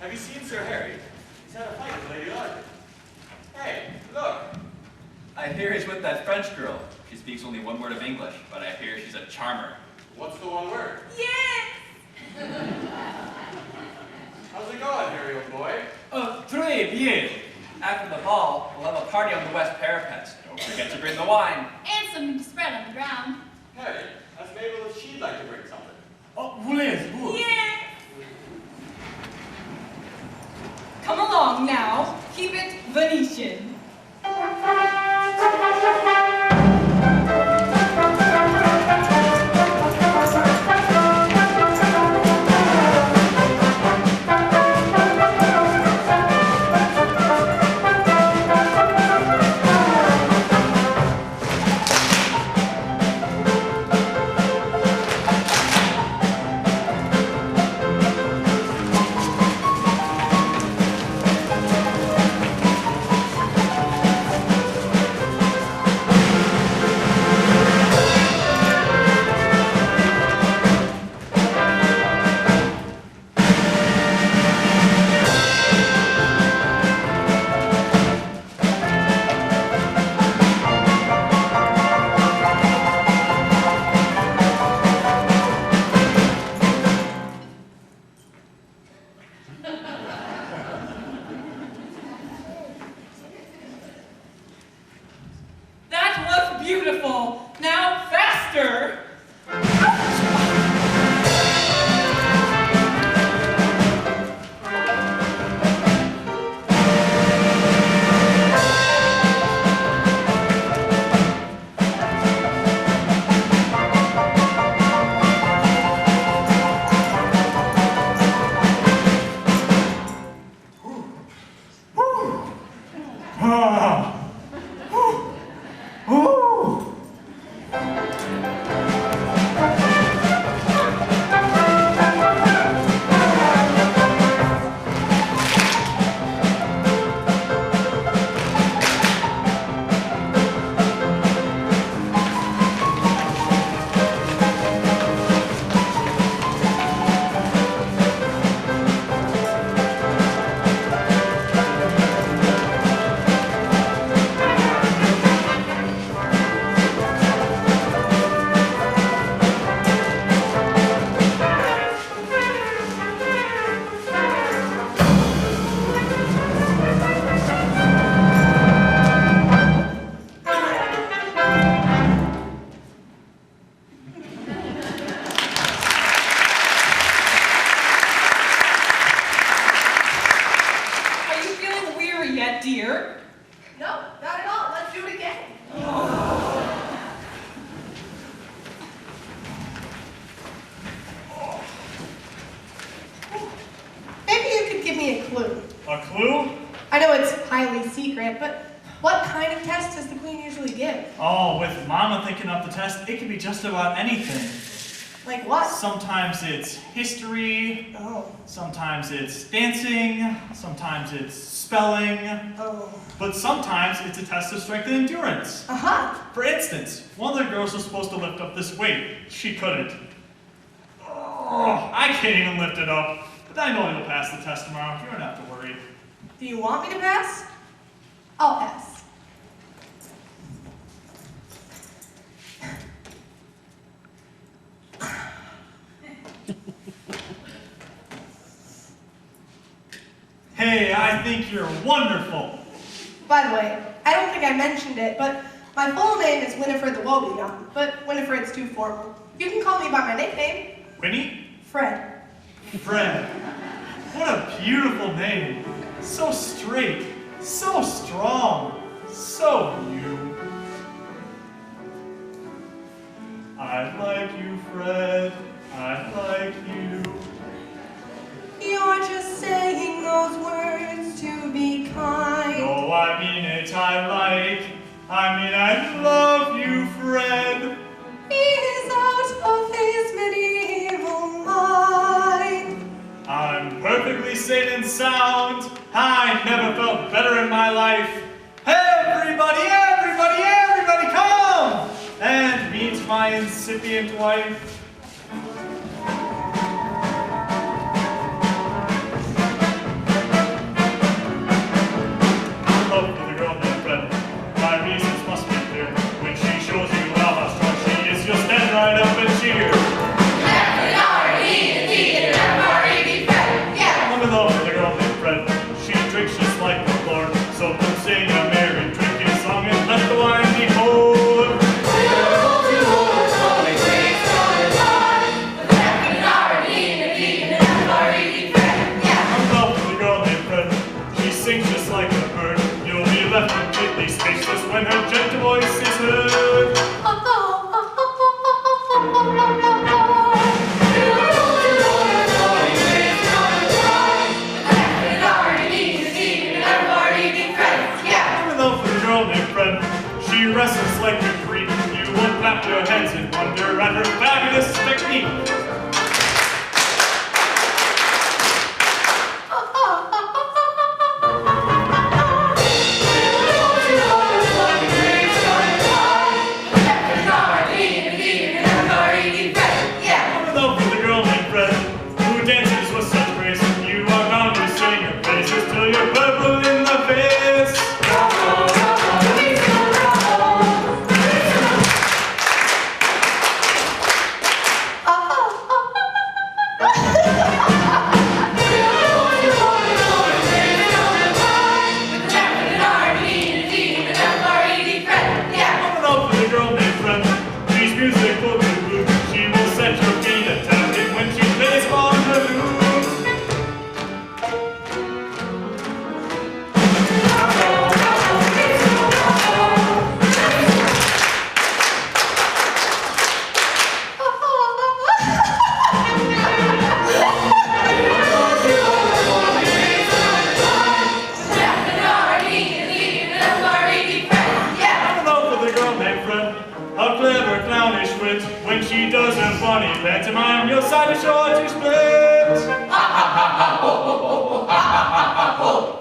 Have you seen Sir Harry? He's had a fight with Lady Arthur. Hey, look. I hear he's with that French girl. She speaks only one word of English, but I hear she's a charmer. What's the one word? Yes! How's it going, Harry, old boy? Très bien. After the ball, we'll have a party on the west parapets. Don't forget to bring the wine. And something to spread on the ground. Harry, ask Mabel if she'd like to bring something. Oh, voulez-vous? Yes! Come along now. Keep it Venetian. That was beautiful. Now faster. Ah. Ooh. Are you feeling weary yet, dear? No, not at all. Let's do it again. Maybe you could give me a clue. A clue? I know it's highly secret, but what kind of test does the Queen usually give? Oh, with Mama thinking up the test, it can be just about anything. Like what? Sometimes it's history, Oh. sometimes it's dancing, sometimes it's spelling, Oh. but sometimes it's a test of strength and endurance. Uh-huh. For instance, one of the girls was supposed to lift up this weight. She couldn't. Oh, I can't even lift it up. But I know you'll pass the test tomorrow. You don't have to worry. Do you want me to pass? I'll pass. Hey, I think you're wonderful. By the way, I don't think I mentioned it, but my full name is Winifred the Woebegone, but Winifred's too formal. You can call me by my nickname, Winnie? Fred. Fred. What a beautiful name. So straight, so strong, so you. I like you, Fred. I like you. You're just saying those words to be kind. No, I mean it, I love you, Fred. He's out of his medieval mind. I'm perfectly sane and sound. I never felt better in my life. Everybody, everybody, everybody come! And meet my incipient wife. a funny pantomime, your side is sure to split. Ha ha ha ha ho ho ho ho ha ha ha ha ho.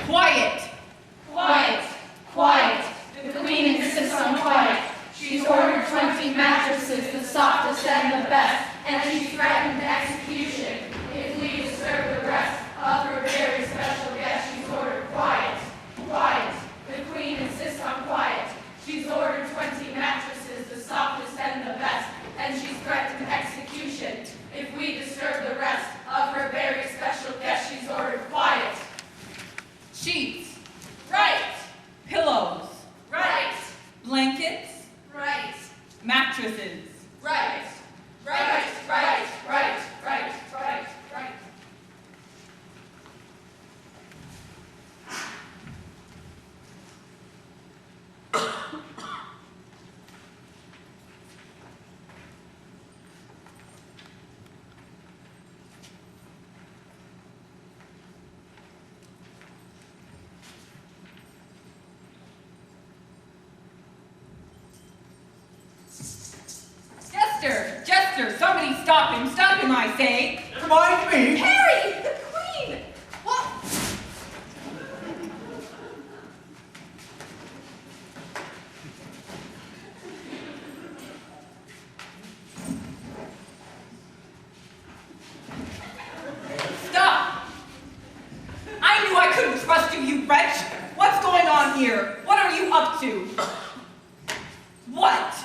Quiet! Quiet! Quiet! The Queen insists on quiet. She's ordered 20 mattresses, the softest and the best, and she's threatened execution if we disturb the rest of her very special guest. She's ordered quiet. Quiet! The Queen insists on quiet. She's ordered 20 mattresses, the softest and the best, and she's threatened execution if we disturb the rest of her very special guest. She's ordered quiet. Sheets. Right. Pillows. Right. Blankets. Right. Mattresses. Right. Right. Right. Right. Right. Right. Right. Jester, somebody stop him, I say. Never mind me. Harry, the Queen! What? Stop! I knew I couldn't trust you, you wretch. What's going on here? What are you up to? What?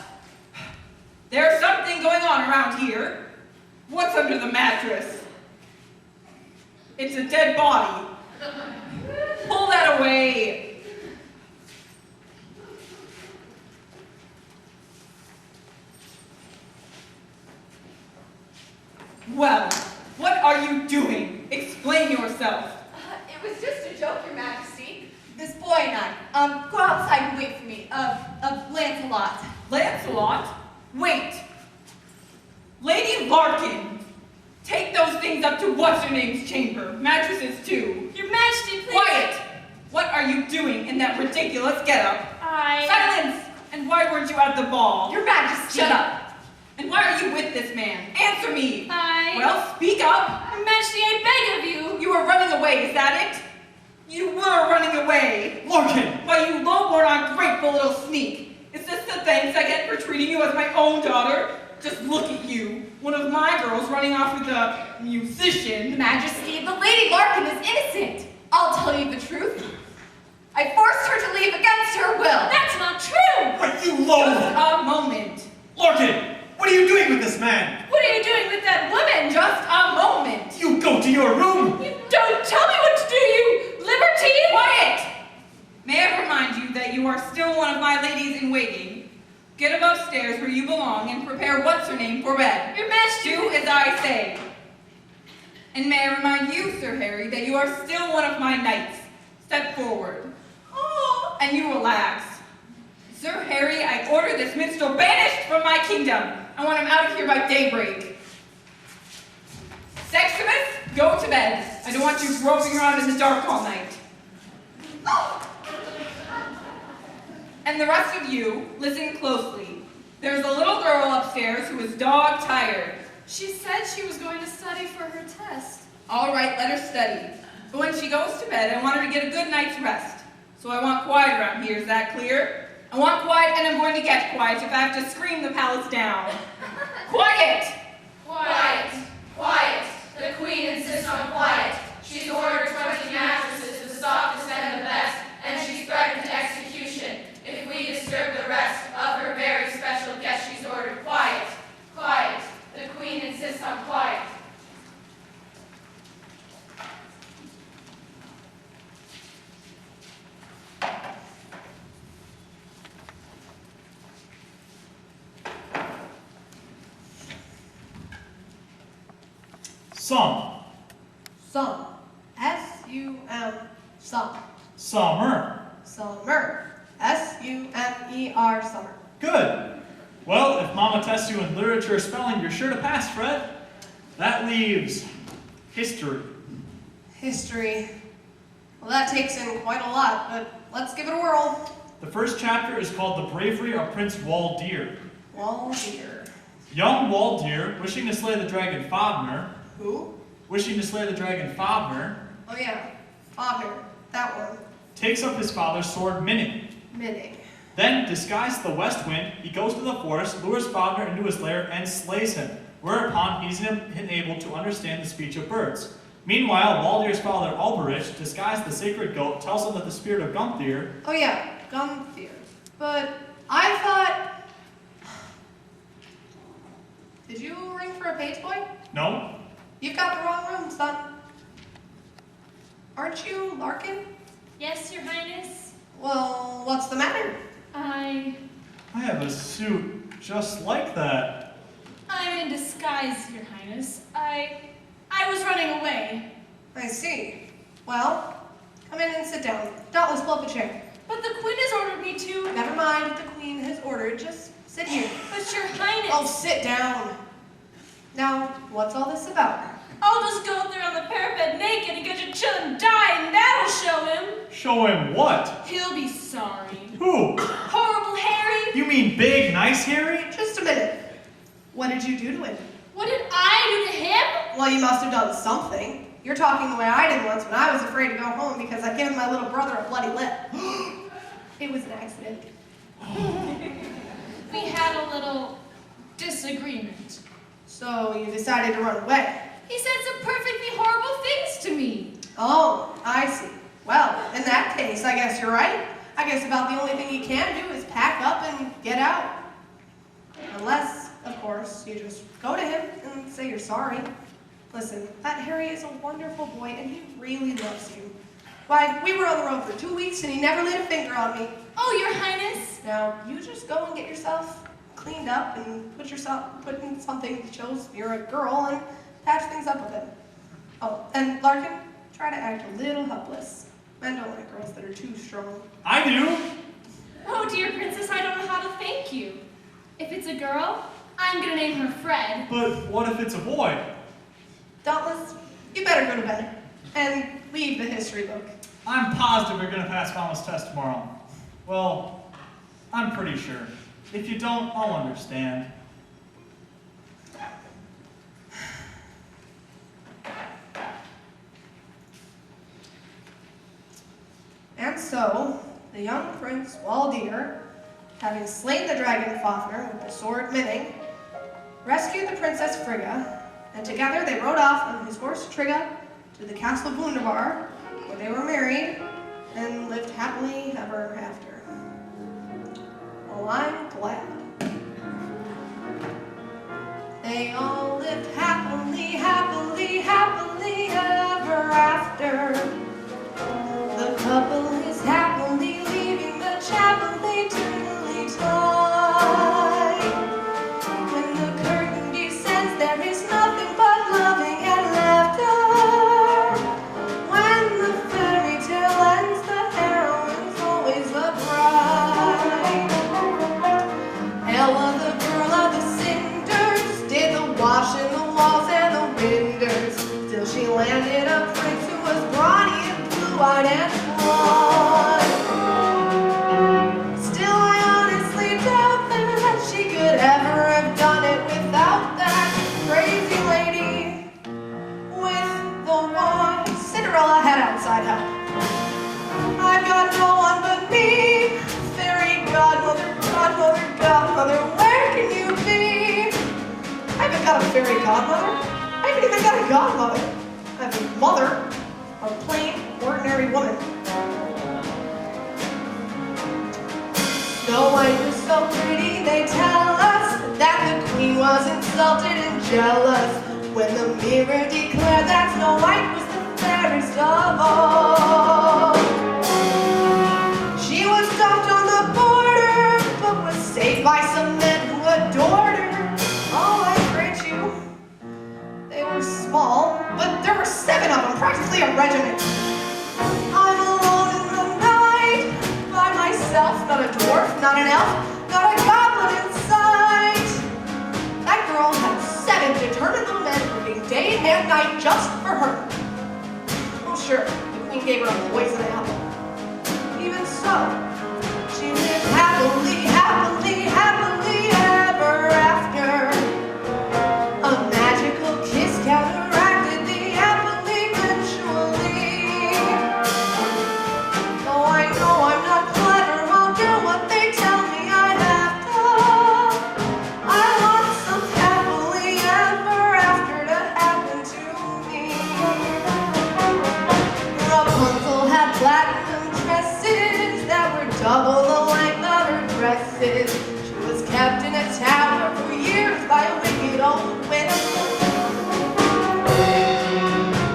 There's something going on around here. What's under the mattress? It's a dead body. Pull that away. Well, what are you doing? Explain yourself. It was just a joke, Your Majesty. This boy and I, go outside and wait for me, of Lancelot. Lancelot? Wait. Lady Larkin, take those things up to what's-her-name's chamber. Mattresses, too. Your Majesty, please. Quiet! What are you doing in that ridiculous getup? I... Silence! And why weren't you at the ball? Your Majesty. Shut up. And why are you with this man? Answer me! Well, speak up! Her Majesty, I beg of you! You were running away, is that it? You were running away! Larkin! Why, you lowborn, ungrateful little sneak! Is this the thanks I get for treating you as my own daughter? Just look at you, one of my girls running off with a musician. Majesty, the Lady Larkin is innocent. I'll tell you the truth. I forced her to leave against her will. That's not true! But you low! Just a moment. Larkin! What are you doing with this man? What are you doing with that woman? Just a moment. You go to your room! You don't tell me what to do, you libertine! Quiet! May I remind you that you are still one of my ladies in waiting. Get above stairs where you belong and prepare what's-her-name for bed. Your Majesty! Do as I say. And may I remind you, Sir Harry, that you are still one of my knights. Step forward. Oh, and you relax. Sir Harry, I order this minstrel banished from my kingdom. I want him out of here by daybreak. Sextimus, go to bed. I don't want you groping around in the dark all night. And the rest of you, listen closely. There's a little girl upstairs who is dog-tired. She said she was going to study for her test. All right, let her study. But when she goes to bed, I want her to get a good night's rest. So I want quiet around here, is that clear? I want quiet, and I'm going to get quiet if I have to scream the palace down. Quiet! Quiet! Quiet! The Queen insists on quiet. She's ordered 20 mattresses, the softest and the best, and she's threatened execution if we disturb the rest of her very special guest. She's ordered quiet. Quiet. The Queen insists on quiet. Sum. Sum. S-U-M. Sum. Summer. Summer. S-U-M-E-R. Summer. Good. Well, if Mama tests you in literature or spelling, you're sure to pass, Fred. That leaves history. History. Well, that takes in quite a lot, but let's give it a whirl. The first chapter is called The Bravery of Prince Waldear. Waldear. Young Waldear, wishing to slay the dragon Fafner. Who? Wishing to slay the dragon Fafner. Oh yeah, Fafner. That one. Takes up his father's sword, Minning. Minning. Then, disguised the west wind, he goes to the forest, lures Fafner into his lair, and slays him, whereupon he's unable to understand the speech of birds. Meanwhile, Waldear's father, Alberich, disguised the sacred goat, tells him that the spirit of Gunther... Oh yeah, Gunther. But I thought... Did you ring for a page boy? No? You've got the wrong room, son. Aren't you Larkin? Yes, Your Highness. Well, what's the matter? I have a suit just like that. I'm in disguise, Your Highness. I was running away. I see. Well, come in and sit down. Doubtless pull up a chair. But the Queen has ordered me to... Never mind what the Queen has ordered. Just sit here. But Your Highness... Oh, sit down. Now, what's all this about? I'll just go up there on the parapet naked and get you chill and die, and that'll show him. Show him what? He'll be sorry. Who? Horrible Harry. You mean big, nice Harry? Just a minute. What did you do to him? What did I do to him? Well, you must have done something. You're talking the way I did once when I was afraid to go home because I'd given my little brother a bloody lip. It was an accident. We had a little disagreement. So you decided to run away? He said some perfectly horrible things to me. Oh, I see. Well, in that case, I guess you're right. I guess about the only thing you can do is pack up and get out. Unless, of course, you just go to him and say you're sorry. Listen, that Harry is a wonderful boy and he really loves you. Why, we were on the road for 2 weeks and he never laid a finger on me. Oh, Your Highness. Now, you just go and get yourself cleaned up and put in something that shows you're a girl and patch things up with him. Oh, and Larkin, try to act a little helpless. Men don't like girls that are too strong. I do. Oh, dear Princess, I don't know how to thank you. If it's a girl, I'm gonna name her Fred. But what if it's a boy? Dauntless, you better go to bed and leave the history book. I'm positive you're going to pass Mama's test tomorrow. Well, I'm pretty sure. If you don't, I'll understand. so, the young prince Waldir, having slain the dragon Fafnir with the sword Minning, rescued the princess Frigga, and together they rode off on his horse Trigga to the castle of Wunderbar, where they were married and lived happily ever after. Well, I'm glad. They all lived happily, happily, happily ever after. The couple is happily leaving the chapel eternally tied. When the curtain descends, there is nothing but loving and laughter. When the fairy tale ends, the heroine's always the bride. Ella, the girl of the cinders, did the washing, the walls, and the windows, till she landed a prince who was brawny and blue-eyed and blonde. Still, I honestly doubt that she could ever have done it without that crazy lady with the wand. Cinderella had outside help. I've got no one but me, fairy godmother, godmother, godmother, where can you be? I haven't got a fairy godmother. I haven't even got a godmother. I have a mother, a plain, ordinary woman. Snow White was so pretty, they tell us that the queen was insulted and jealous when the mirror declared that Snow White was the fairest of all. She was dumped on the border, but was saved by some men who adored her. Oh, I grant you, they were small, but there were 7 of them, practically a regiment. I'm alone in the night, by myself, not a dwarf, not an elf, not a goblin in sight. That girl had 7 determined little men working day and night just for her. Oh sure, the queen gave her a poison apple. Even so, she lived happily, happily, happily ever after. A magical kiss counteracted the apple eventually. Though I know I'm not clever, I'll do what they tell me I have to. I want some happily ever after to happen to me. Rapunzel had platinum tresses that were double the length of her dresses. She was kept in a tower for years by a wicked old witch.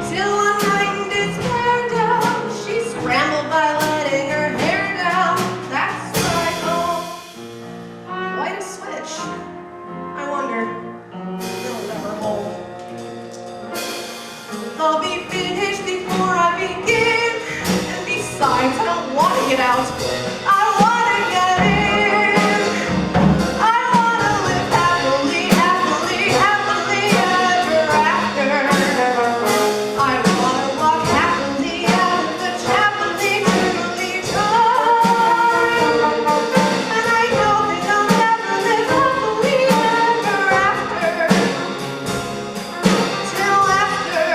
Till one night in despair down, she scrambled by letting her hair down. That's what I call quite a switch. I wonder if it'll never hold. I'll be finished before I begin, and besides, I don't want to get out. I want to get in. I want to live happily, happily, happily ever after. I want to walk happily out of the chapel eternally time. And I know that I'll never live happily ever after. Till after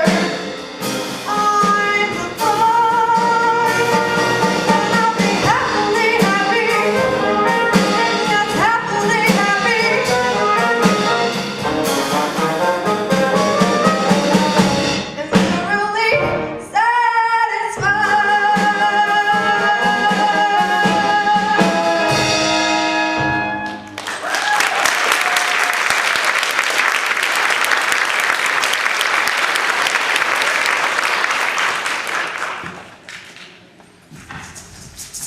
I'm the bride. And I'll be happily happy. Yes, happily happy. And thoroughly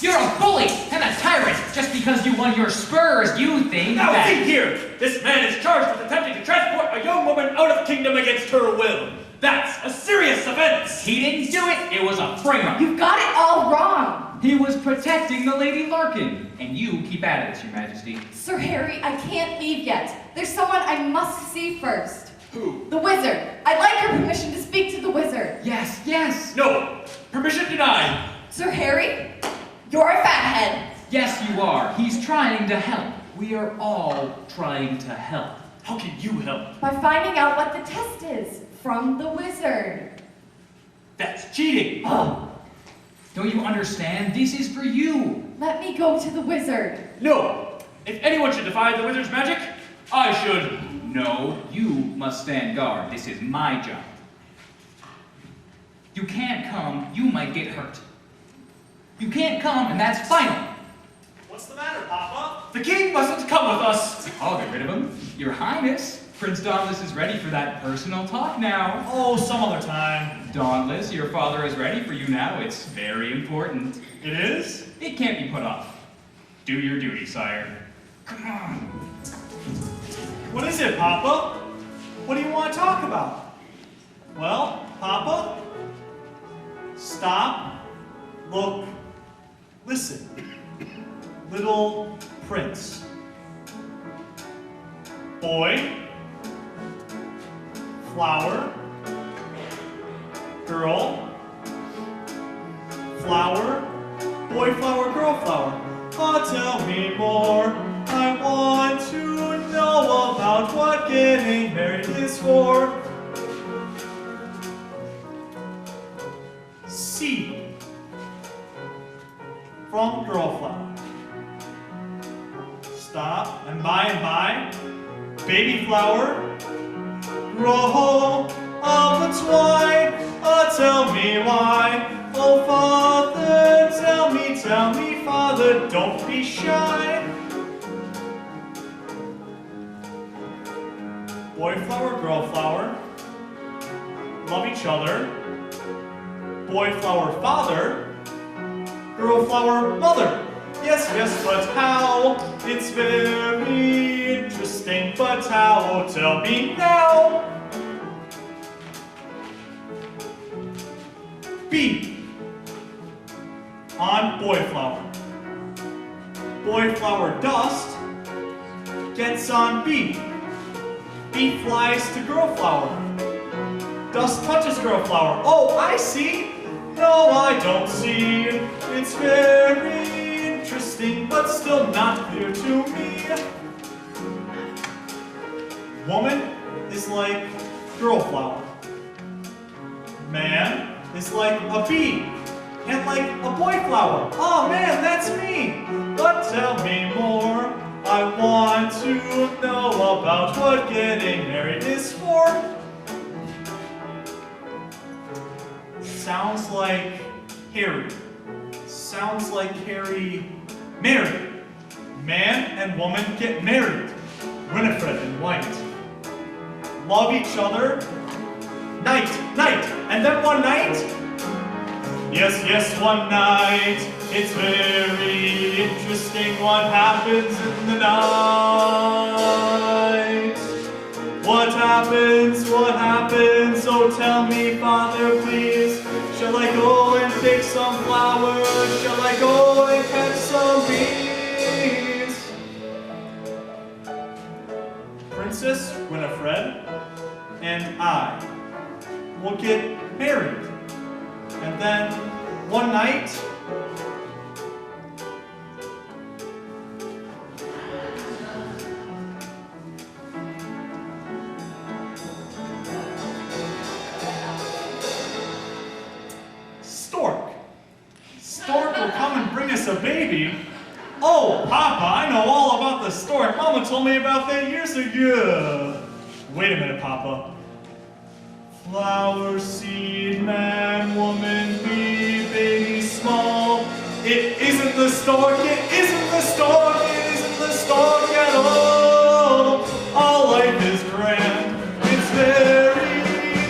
You're a bully and a tyrant just because you won your spurs. You think Now that... see here! This man is charged with attempting to transport a young woman out of kingdom against her will. That's a serious offense! He didn't do it. It was a frame-up. You've got it all wrong. He was protecting the Lady Larkin. And you keep at it, Your Majesty. Sir Harry, I can't leave yet. There's someone I must see first. Who? The wizard. I'd like your permission to speak to the wizard. Yes, yes. No! Permission denied! Sir Harry, you're a fathead. Yes, you are. He's trying to help. We are all trying to help. How can you help? By finding out what the test is from the wizard. That's cheating! Oh. Don't you understand? This is for you. Let me go to the wizard. No! If anyone should defy the wizard's magic, I should. No, you must stand guard. This is my job. You can't come, you might get hurt. You can't come, and that's final. What's the matter, Papa? The king mustn't come with us. I'll get rid of him. Your Highness, Prince Dauntless is ready for that personal talk now. Oh, some other time. Dauntless, your father is ready for you now. It's very important. It is? It can't be put off. Do your duty, sire. Come on. What is it, Papa? What do you want to talk about? Well, Papa, stop, look, listen. Little prince. Boy, flower, girl, flower, boy, flower, girl, flower. Oh, tell me more. I want to know about what getting married is for. Seed from girl flower. Stop, and by, baby flower, grow up a twine. Oh, tell me why. Oh, father, tell me, father, don't be shy. Boy flower, girl flower, love each other. Boy flower, father, girl flower, mother. Yes, yes, but how? It's very interesting, but how? Tell me now. B on boy flower. Boy flower dust gets on B. B flies to girl flower. Dust touches girl flower. Oh, I see. No, I don't see. It's very interesting, but still not clear to me. Woman is like girl flower. Man is like a bee, and like a boy flower. Oh man, that's me. But tell me more. I want to know about what getting married is for. Sounds like Harry. Sounds like Harry married. Man and woman get married. Winifred and White. Love each other. Night, and then one night. Yes, one night. It's very interesting what happens in the night. What happens? Oh, tell me, Father, please. Shall I go and pick some flowers? Shall I go and catch some bees? Princess Winifred and I will get married. And then one night, Stork will come and bring us a baby. Oh, Papa, I know all about the stork. Mama told me about that years ago. Wait a minute, Papa. Flower, seed, man, woman, bee, baby, small. It isn't the stork, it isn't the stork, it isn't the stork at all. All life is grand. It's very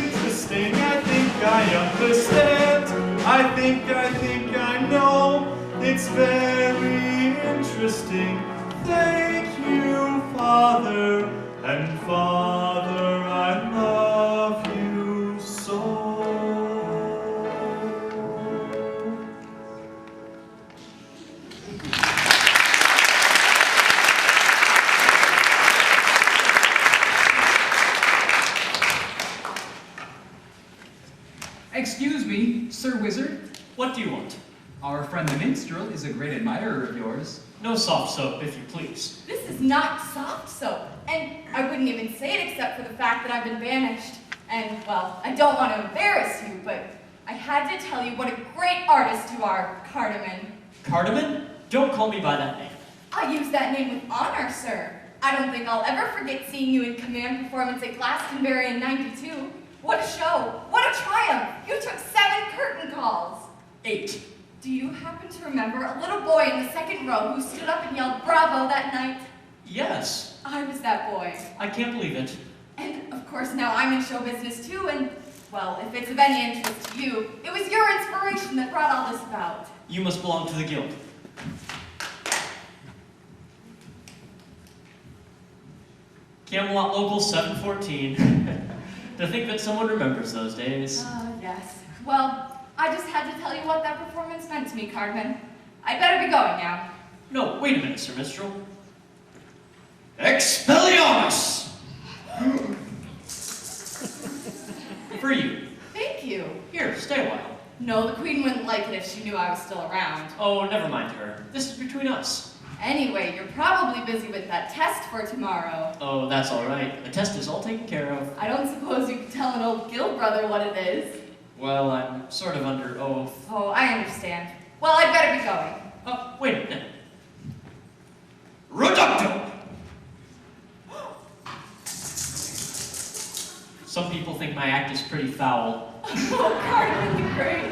interesting. I think I understand. I think I know. It's very interesting. Thank you, Father. And Father, I love you so. Excuse me, Sir Wizard. What do you want? Our friend the minstrel is a great admirer of yours. No soft soap, if you please. This is not soft soap, and I wouldn't even say it except for the fact that I've been banished. And, well, I don't want to embarrass you, but I had to tell you what a great artist you are, Cardamon. Cardamon? Don't call me by that name. I use that name with honor, sir. I don't think I'll ever forget seeing you in command performance at Glastonbury in '92. What a show! What a triumph! You took 7 curtain calls. 8. Do you happen to remember a little boy in the second row who stood up and yelled bravo that night? Yes. I was that boy. I can't believe it. And of course now I'm in show business too, and well, if it's of any interest to you, it was your inspiration that brought all this about. You must belong to the guild. Camelot Local 714. To think that someone remembers those days. Yes. Well, I just had to tell you what that performance meant to me, Cardman. I'd better be going now. No, wait a minute, Sir Minstrel. Expelliarmus! For you. Thank you. Here, stay a while. No, the Queen wouldn't like it if she knew I was still around. Oh, never mind her. This is between us. Anyway, you're probably busy with that test for tomorrow. Oh, that's all right. The test is all taken care of. I don't suppose you could tell an old guild brother what it is. Well, I'm sort of under oath. Oh, I understand. Well, I'd better be going. Oh, wait a minute. Reducto! Some people think my act is pretty foul. Oh, Cardamon the Great.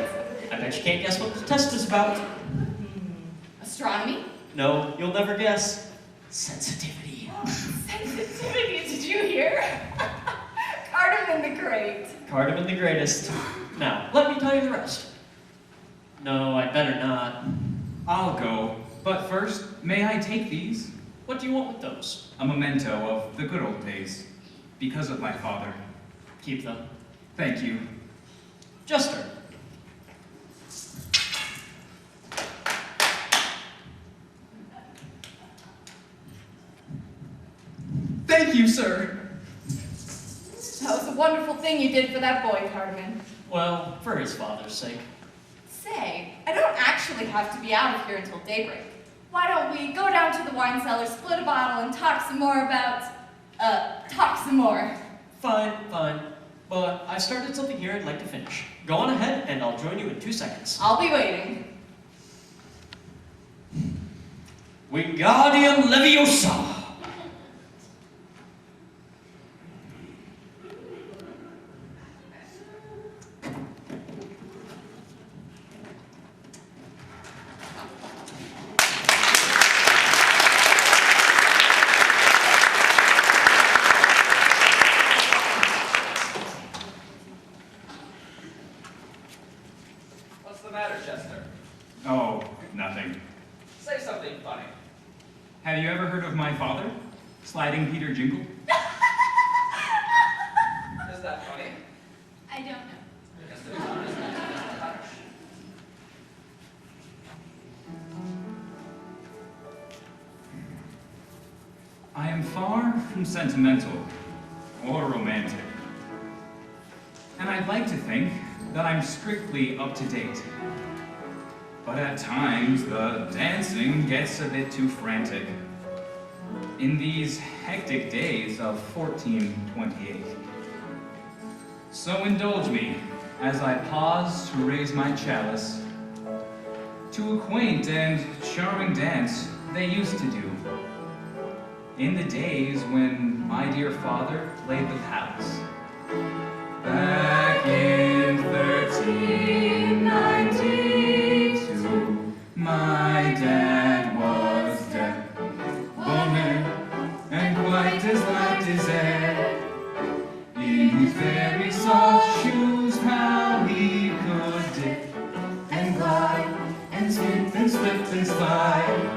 I bet you can't guess what the test is about. Astronomy? No, you'll never guess. Sensitivity. Sensitivity, did you hear? Cardamon the Great. Cardamon the Greatest. Now, let me tell you the rest. No, I'd better not. I'll go, but first, may I take these? What do you want with those? A memento of the good old days, because of my father. Keep them. Thank you. Jester. Thank you, sir. That was a wonderful thing you did for that boy, Cardamon. Well, for his father's sake. Say, I don't actually have to be out of here until daybreak. Why don't we go down to the wine cellar, split a bottle, and talk some more about, talk some more. Fine, fine. But I started something here I'd like to finish. Go on ahead, and I'll join you in 2 seconds. I'll be waiting. Wingardium Leviosa! What's the matter, Chester? Oh, nothing. Say something funny. Have you ever heard of my father? Sliding Peter Jingle? Is that funny? I don't know. I am far from sentimental or romantic. And I'd like to think that I'm strictly up to date. But at times, the dancing gets a bit too frantic. In these hectic days of 1428. So indulge me as I pause to raise my chalice to a quaint and charming dance they used to do in the days when my dear father played the palace. Back in 1392, my dad was dead, woman, and quite as light as air. In his very soft shoes, how he could dip and glide and slip and slip and slide.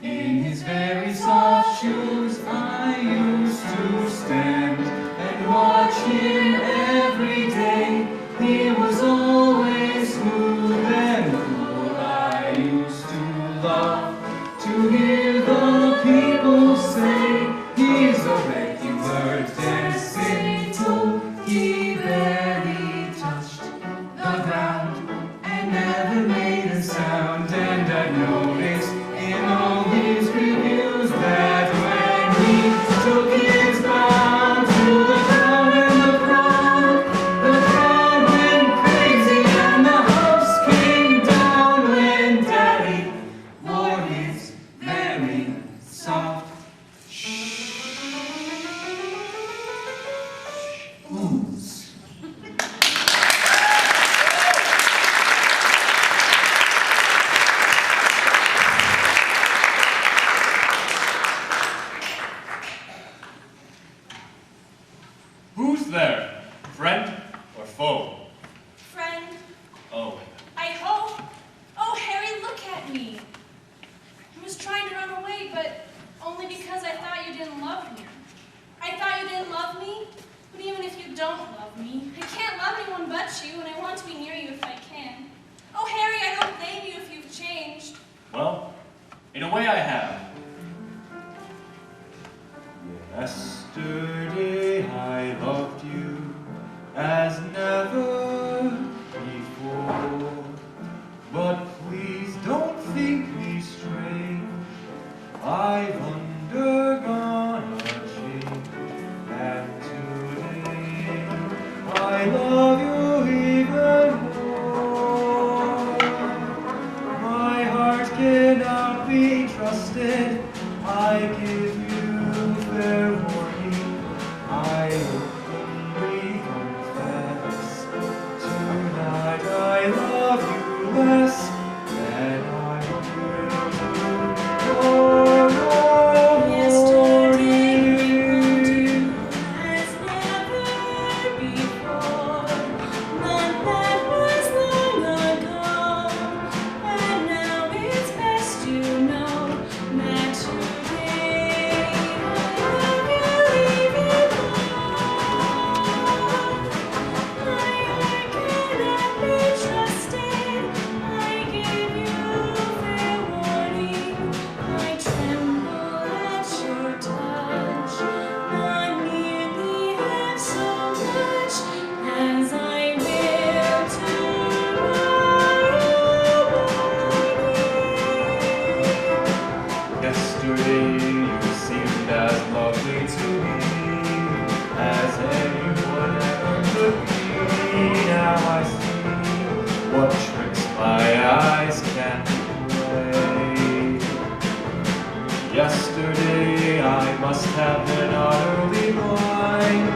In his very soft shoes, I used to stand and watch him every day. He was always smooth and cool. I used to love to hear the people say he's a regular dancing fool. He barely touched the ground and never made a sound. And I've noticed in all his reviews that when he took his bow to the crowd and the crowd went crazy. Oh. I hope. Oh, Harry, look at me. I was trying to run away, but only because I thought you didn't love me. I thought you didn't love me, but even if you don't love me, I can't love anyone but you, and I want to be near you if I can. Oh, Harry, I don't blame you if you've changed. Well, in a way I have. Yesterday I loved you as never before, but please don't think me strange. I've undergone a change, and today I love you even more. My heart cannot be trusted. I give you fair warning. I openly confess. Tonight I love you less than I will tomorrow morning. As never before, but that was long ago, and now it's best you know that today I love you even more. My heart cannot be trusted. I give you fair warning. I tremble at your touch, not nearly half so much as I will tomorrow morning. Yesterday you seemed as lovely to me as anyone ever could be. Now I see what tricks my eyes can play. Yesterday I must have been utterly blind,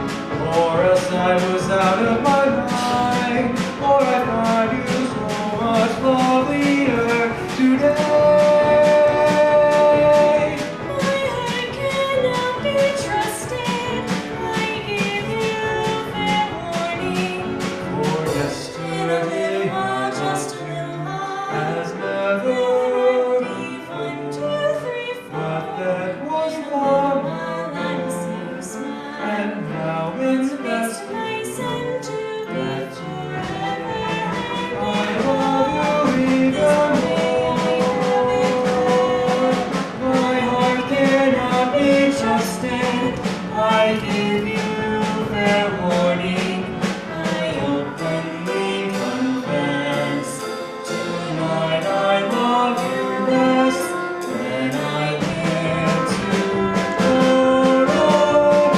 or else I was out of my mind, or I find you so much lovelier today. My heart cannot be trusted. I give you fair warning. For In a yesterday little while, I just a loved you little while, as there never will be 1, 2, 3, 4. but that was In a little long while, I will ago, see you smile. and now When it's the makes best too nice and to be that forever I and love you even more. My heart cannot be trusted. I give you fair warning. I openly confess. Tonight I love you less than I will tomorrow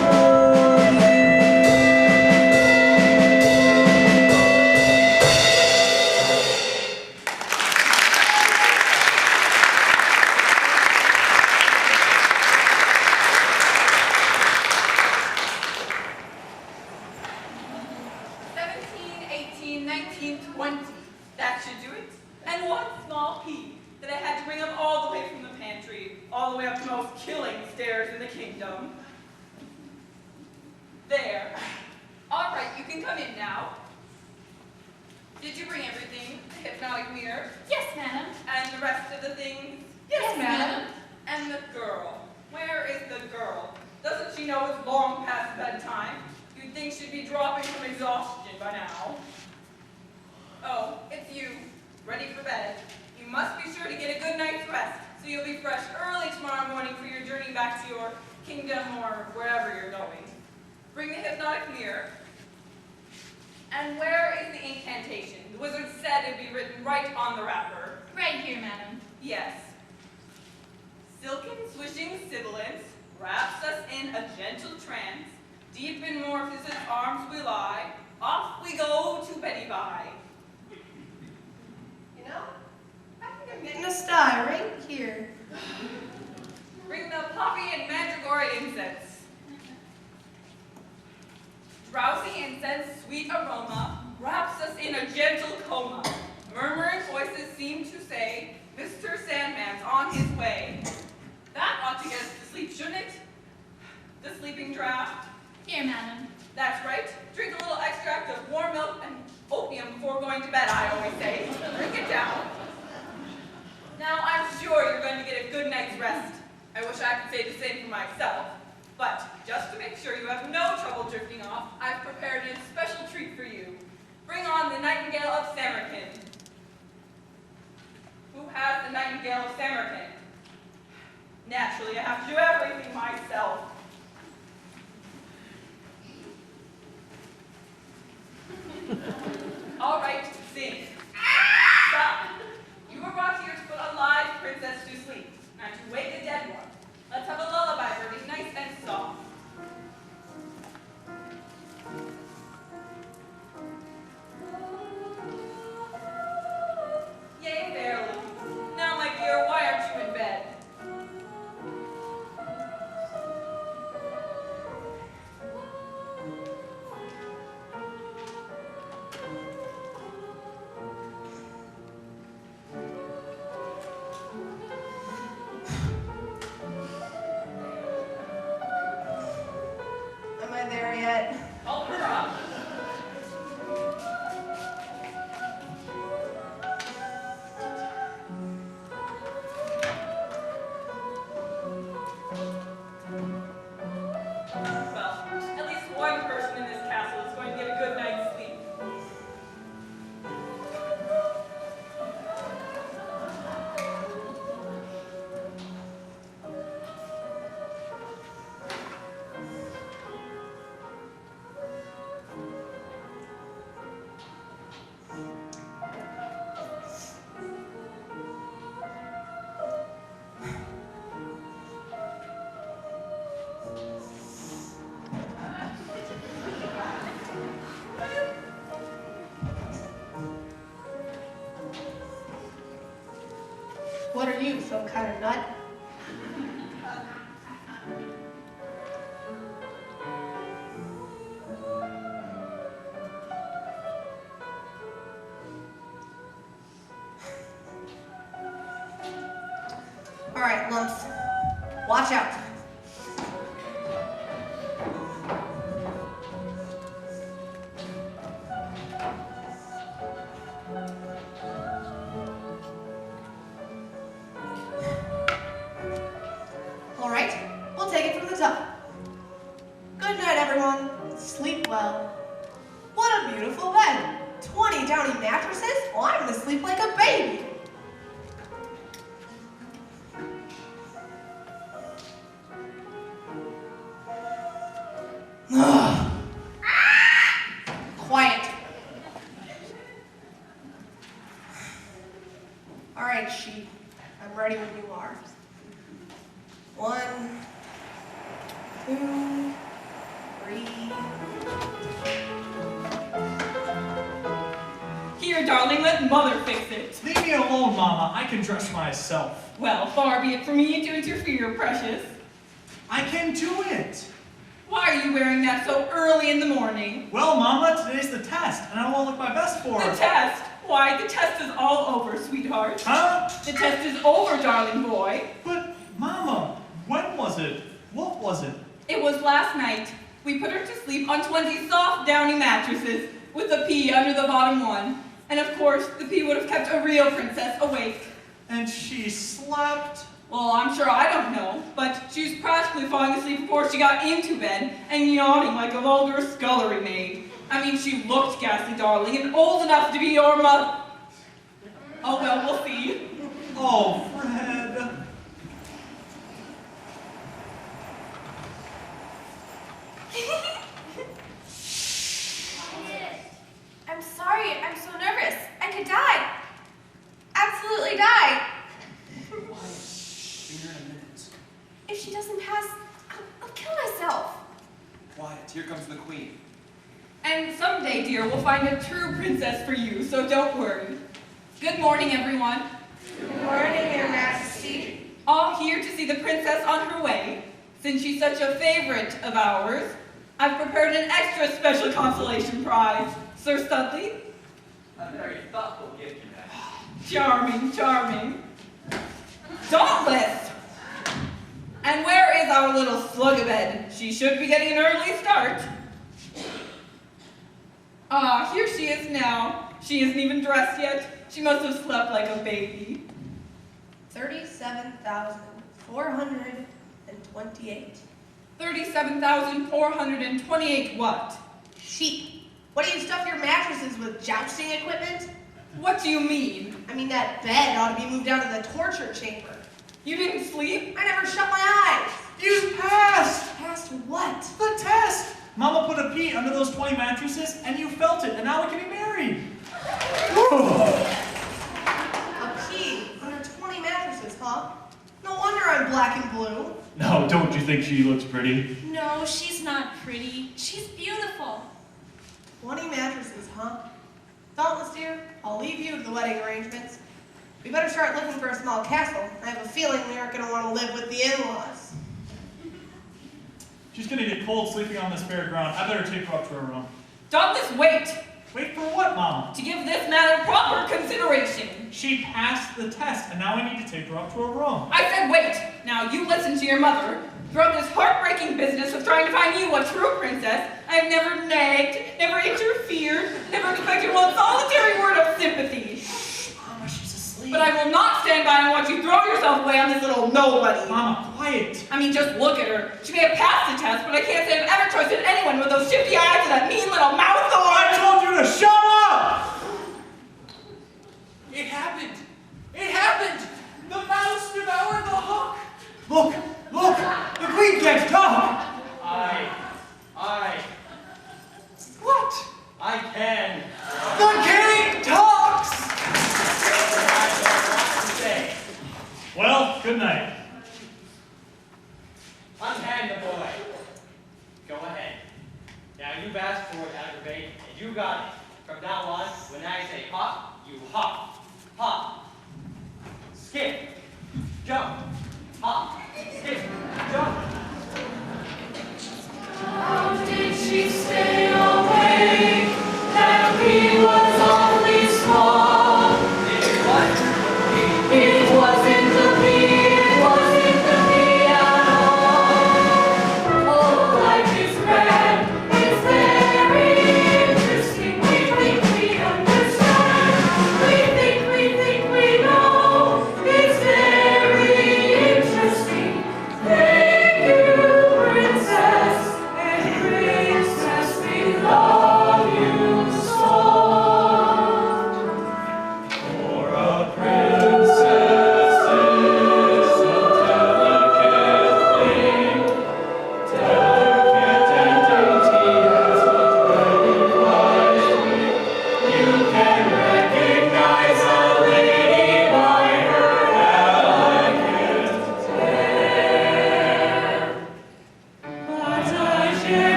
morning. That should do it. And one small pea that I had to bring up all the way from the pantry, all the way up the most killing stairs in the kingdom. There. All right, you can come in now. Did you bring everything? The hypnotic mirror? Yes, madam. And the rest of the things? Yes, madam. And the girl? Where is the girl? Doesn't she know it's long past bedtime? You'd think she'd be dropping from exhaustion by now. Oh, it's you. Ready for bed. You must be sure to get a good night's rest, so you'll be fresh early tomorrow morning for your journey back to your kingdom or wherever you're going. Bring the hypnotic mirror. And where is the incantation? The wizard said it'd be written right on the wrapper. Right here, madam. Yes. Silken swishing sibilance wraps us in a gentle trance. Deep in Morpheus' arms we lie. Off we go to Betty Bye. You know, I think I'm getting a sty right here. Bring the poppy and mandragora incense. Drowsy incense, sweet aroma, wraps us in a gentle coma. Murmuring voices seem to say, Mr. Sandman's on his way. That ought to get us to sleep, shouldn't it? The sleeping draught. Here, madam. That's right. Drink a little extract of warm milk and opium before going going to bed, I always say. Bring it down. Now, I'm sure you're going to get a good night's rest. I wish I could say the same for myself. But just to make sure you have no trouble drifting off, I've prepared a special treat for you. Bring on the Nightingale of Samarkand. Who has the Nightingale of Samarkand? Naturally, I have to do everything myself. All right, sing. Stop. You were brought here to put a live princess to sleep, not to wake a dead one. Let's have a lullaby, birdie, nice and soft. Yay, barely. Now, my dear, why aren't you in bed? Am I there yet? Help her up. Well, at least one person in this castle is going to get a good night's sleep. What are you, some kind of nut? All right, lumps. Watch out. All right, we'll take it from the top. Good night, everyone. Sleep well. What a beautiful bed. 20 downy mattresses? Well, I'm gonna sleep like a baby. Quiet. All right, sheep. I'm ready when you are. 1, 2, 3. Here, darling, let mother fix it. Leave me alone, Mama. I can dress myself. Well, far be it from me to interfere, precious. I can do it. Why are you wearing that so early in the morning? Well, Mama, today's the test, and I want to look my best for The it. test? Why, the test is all over, sweetheart. Huh? The test is over, darling boy. But, Mama, when was it? What was it? It was last night. We put her to sleep on 20 soft, downy mattresses with a pea under the bottom one. And of course, the pea would have kept a real princess awake. And she slept? Well, I'm sure I don't know, but she was practically falling asleep before she got into bed and yawning like a vulgar scullery maid. I mean, she looked ghastly, darling, and old enough to be your mother. Oh, well, we'll see. Oh, Fred. I'm sorry, I'm so nervous. I could die. Absolutely die. Be here in a minute. If she doesn't pass, I'll kill myself. Quiet, here comes the queen. And someday, dear, we'll find a true princess for you, so don't worry. Good morning, everyone. Good morning, Your Majesty. All here to see the princess on her way. Since she's such a favorite of ours, I've prepared an extra special consolation prize. Sir Studley? A very thoughtful gift, Your Majesty. Charming, charming. Dauntless! And where is our little slug-a-bed? She should be getting an early start. Ah, here she is now. She isn't even dressed yet. She must have slept like a baby. 37,428. 37,428 what? Sheep. What do you stuff your mattresses with, jousting equipment? What do you mean? I mean, that bed ought to be moved down to the torture chamber. You didn't sleep? I never shut my eyes. You passed! Passed what? The test! Mama put a pea under those 20 mattresses, and you felt it, and now we can be married. A pea under 20 mattresses, huh? No wonder I'm black and blue. No, don't you think she looks pretty? No, she's not pretty. She's beautiful. 20 mattresses, huh? Dauntless, dear, I'll leave you to the wedding arrangements. We better start looking for a small castle. I have a feeling we aren't going to want to live with the in-laws. She's gonna get cold sleeping on this bare ground. I better take her up to her room. Douglas, wait! Wait for what, Mama? To give this matter proper consideration. She passed the test, and now I need to take her up to her room. I said wait! Now you listen to your mother. Throughout this heartbreaking business of trying to find you a true princess, I have never nagged, never interfered, never expected one solitary word of sympathy. Mama, she's asleep. But I will not stand by and watch you throw yourself away on this little nobody. Mama, quiet. I mean, just look at her. She may have passed the test, but I can't say I've ever trusted anyone with those shifty eyes and that mean little mouth of I told you to shut up! It happened! It happened! The mouse devoured the hook! Look! Look! The queen can't talk! What? I can. The king talks! Well, good night. Unhand the boy. Go ahead. Now you've asked for it, Aggravate, and you got it. From now on, when I say hop, you hop. Hop. Skip. Jump. Hop. Skip. Jump.